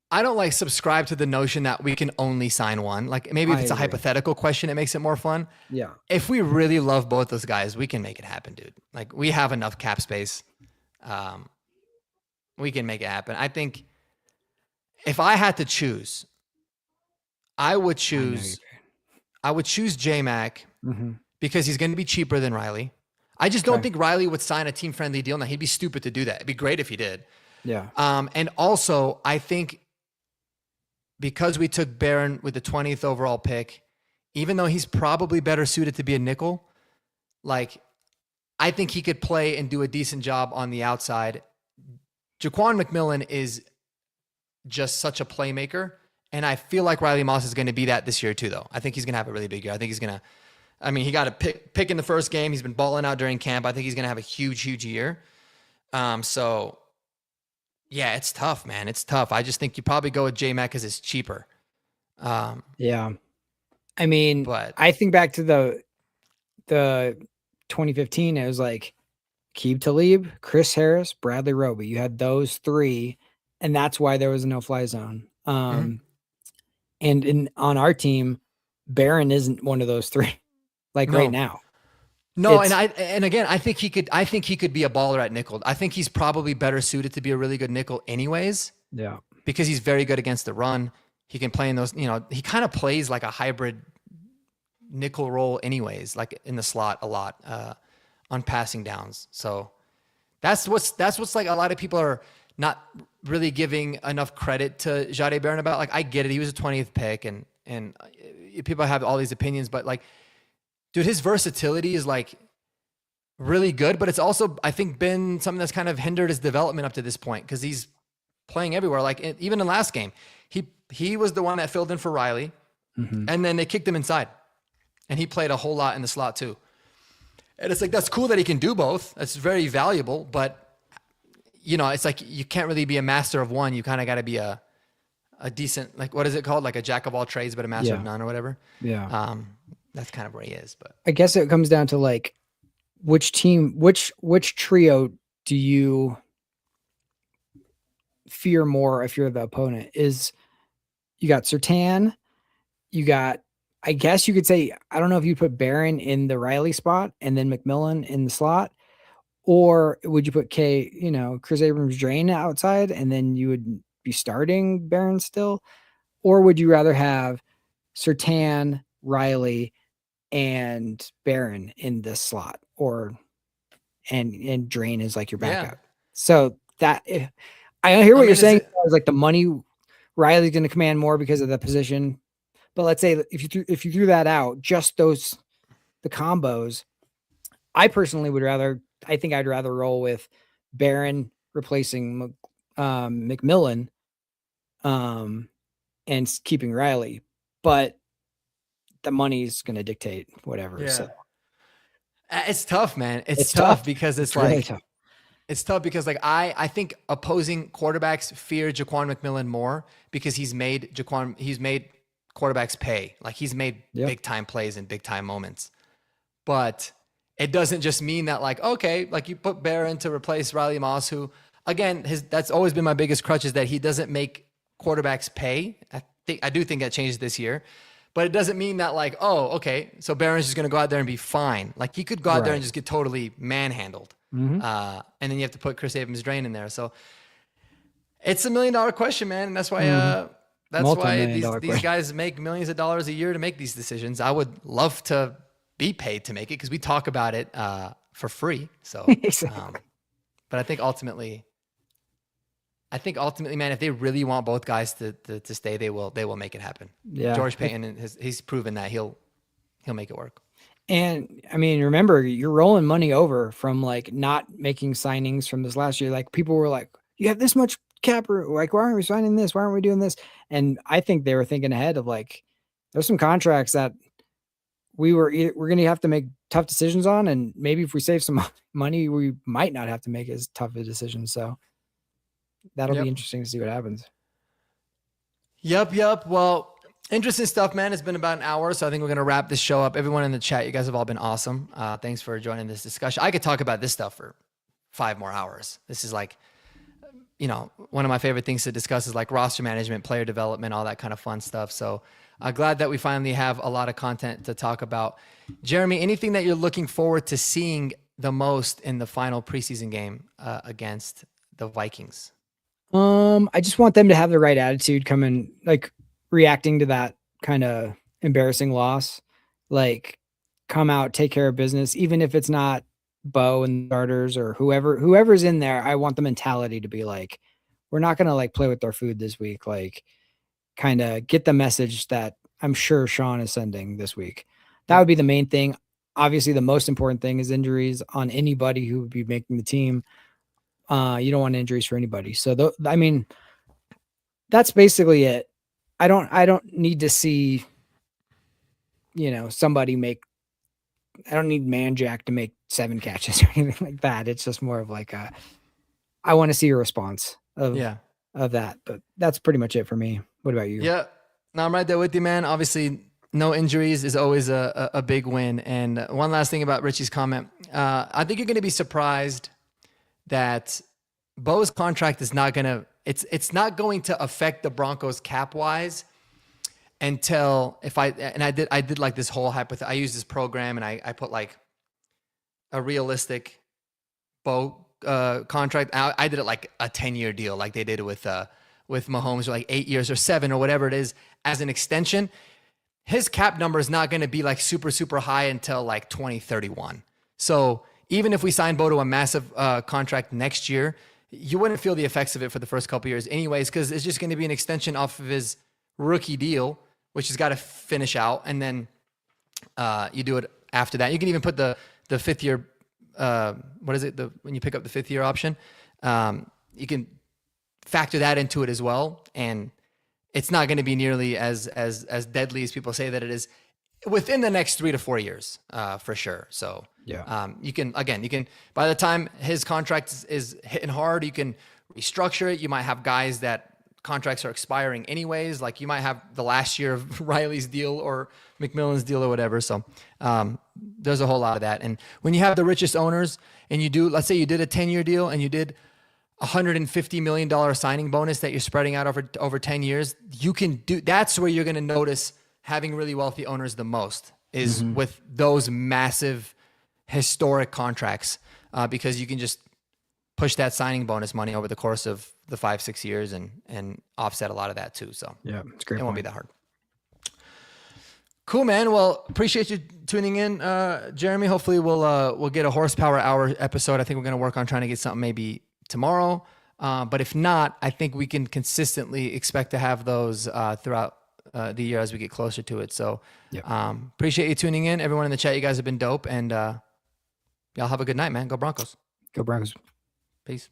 A: like subscribe to the notion that we can only sign one. Like maybe if it's a hypothetical question, it makes it more fun.
B: Yeah.
A: If we really love both those guys, we can make it happen, dude. Like we have enough cap space. We can make it happen. I think if I had to choose, I would choose J-Mac because he's going to be cheaper than Riley. I just don't think Riley would sign a team-friendly deal. Now, he'd be stupid to do that. It'd be great if he did.
B: Yeah.
A: And also, I think because we took Barron with the 20th overall pick, even though he's probably better suited to be a nickel, like I think he could play and do a decent job on the outside. Jaquan McMillan is just such a playmaker. And I feel like Riley Moss is going to be that this year too, though. I think he's going to have a really big year. I think he's going to, I mean, he got a pick in the first game. He's been balling out during camp. I think he's going to have a huge, huge year. So yeah, it's tough, man. It's tough. I just think you probably go with J-Mac because it's cheaper.
B: Yeah. I mean,
A: but
B: I think back to the 2015, it was like Aqib Talib, Chris Harris, Bradley Roby. You had those three, and that's why there was a no-fly zone. And on our team, Barron isn't one of those three. Like right now.
A: No, and again, I think he could be a baller at nickel. I think he's probably better suited to be a really good nickel anyways.
B: Yeah.
A: Because he's very good against the run. He can play in those, he kind of plays like a hybrid nickel role anyways, like in the slot a lot, on passing downs. So that's what's like a lot of people are not really giving enough credit to Jahdae Barron about. Like, I get it. He was a 20th pick and people have all these opinions, but like, dude, his versatility is like really good, but it's also, I think, been something that's kind of hindered his development up to this point because he's playing everywhere. Like even in last game, he was the one that filled in for Riley, and then they kicked him inside, and he played a whole lot in the slot too. And it's like, that's cool that he can do both. That's very valuable, but it's like you can't really be a master of one. You kind of got to be a decent, like, what is it called? Like a jack of all trades, but a master of none or whatever.
B: Yeah.
A: That's kind of where he is. But
B: I guess it comes down to like which trio do you fear more if you're the opponent? Is you got Surtain, you got, I guess you could say, I don't know if you put Barron in the Riley spot and then McMillan in the slot, or would you put Chris Abrams Drain outside and then you would be starting Barron still? Or would you rather have Surtain, Riley, and Barron in this slot, and Drain is like your backup?
A: Yeah.
B: So that I hear what you're saying. Is like the money Riley's going to command more because of the position. But let's say if you threw that out, just the combos, I personally I'd rather roll with Barron replacing McMillan, and keeping Riley, but the money's going to dictate whatever.
A: Yeah.
B: So
A: it's tough, man. It's tough because it's like,
B: really tough.
A: It's tough because like I think opposing quarterbacks fear Jaquan McMillan more because he's made quarterbacks pay. Like he's made big time plays in big time moments. But it doesn't just mean that like, okay, like you put Barron to replace Riley Moss, who again, that's always been my biggest crutch, is that he doesn't make quarterbacks pay. I do think that changed this year. But it doesn't mean that like, oh, okay, so Barron's just going to go out there and be fine. Like he could go out there and just get totally manhandled. And then you have to put Chris Abrams Drain in there. So it's $1 million question, man. And that's why these guys make millions of dollars a year to make these decisions. I would love to be paid to make it because we talk about it for free. So, but I think ultimately, man, if they really want both guys to stay, they will make it happen.
B: Yeah.
A: George Payton he's proven that he'll make it work.
B: And I mean, remember, you're rolling money over from like not making signings from this last year. Like people were like, you have this much cap, like, why aren't we signing this? Why aren't we doing this? And I think they were thinking ahead of like, there's some contracts that we're going to have to make tough decisions on. And maybe if we save some money, we might not have to make as tough a decision. So that'll be interesting to see what happens.
A: Yep. Well, interesting stuff, man. It's been about an hour, so I think we're going to wrap this show up. Everyone in the chat, you guys have all been awesome. Thanks for joining this discussion. I could talk about this stuff for 5 more hours. This is like, one of my favorite things to discuss is like roster management, player development, all that kind of fun stuff. So glad that we finally have a lot of content to talk about. Jeremy, anything that you're looking forward to seeing the most in the final preseason game against the Vikings?
B: I just want them to have the right attitude coming, like reacting to that kind of embarrassing loss, like come out, take care of business, even if it's not Bo and starters or whoever's in there. I want the mentality to be like, we're not going to like play with our food this week. Like kind of get the message that I'm sure Sean is sending this week. That would be the main thing. obviously the most important thing is injuries on anybody who would be making the team. You don't want injuries for anybody. So I mean, that's basically it. I don't need to see, somebody make. I don't need Manjack to make 7 catches or anything like that. It's just more of like I want to see a response of that. But that's pretty much it for me. What about you?
A: Yeah. No, I'm right there with you, man. Obviously, no injuries is always a big win. And one last thing about Richie's comment. I think you're going to be surprised that Bo's contract is not going to, it's not going to affect the Broncos cap wise until I did like this whole I used this program and I put like a realistic Bo contract. I did it like a 10-year deal, like they did with Mahomes, or like 8 years or 7 or whatever it is as an extension. His cap number is not going to be like super, super high until like 2031. So even if we sign Bo to a massive contract next year, you wouldn't feel the effects of it for the first couple of years anyways, because it's just going to be an extension off of his rookie deal, which has got to finish out. And then you do it after that. You can even put the 5th year, what is it? When you pick up the 5th year option, you can factor that into it as well. And it's not going to be nearly as deadly as people say that it is within the next 3 to 4 years, for sure. So you can, by the time his contract is hitting hard, you can restructure it. You might have guys that contracts are expiring anyways. Like you might have the last year of Riley's deal or McMillan's deal or whatever. So there's a whole lot of that. And when you have the richest owners and let's say you did a 10-year deal and you did $150 million signing bonus that you're spreading out over 10 years, that's where you're going to notice having really wealthy owners the most is with those massive historic contracts, because you can just push that signing bonus money over the course of the 5-6 years and offset a lot of that too. So
B: yeah, it's great.
A: It won't be that hard. Cool, man. Well, appreciate you tuning in, Jeremy. Hopefully we'll get a horsepower hour episode. I think we're going to work on trying to get something maybe tomorrow. But if not, I think we can consistently expect to have those throughout the year as we get closer to it. So appreciate you tuning in. Everyone in the chat, you guys have been dope. And y'all have a good night, man. Go Broncos.
B: Go Broncos.
A: Peace.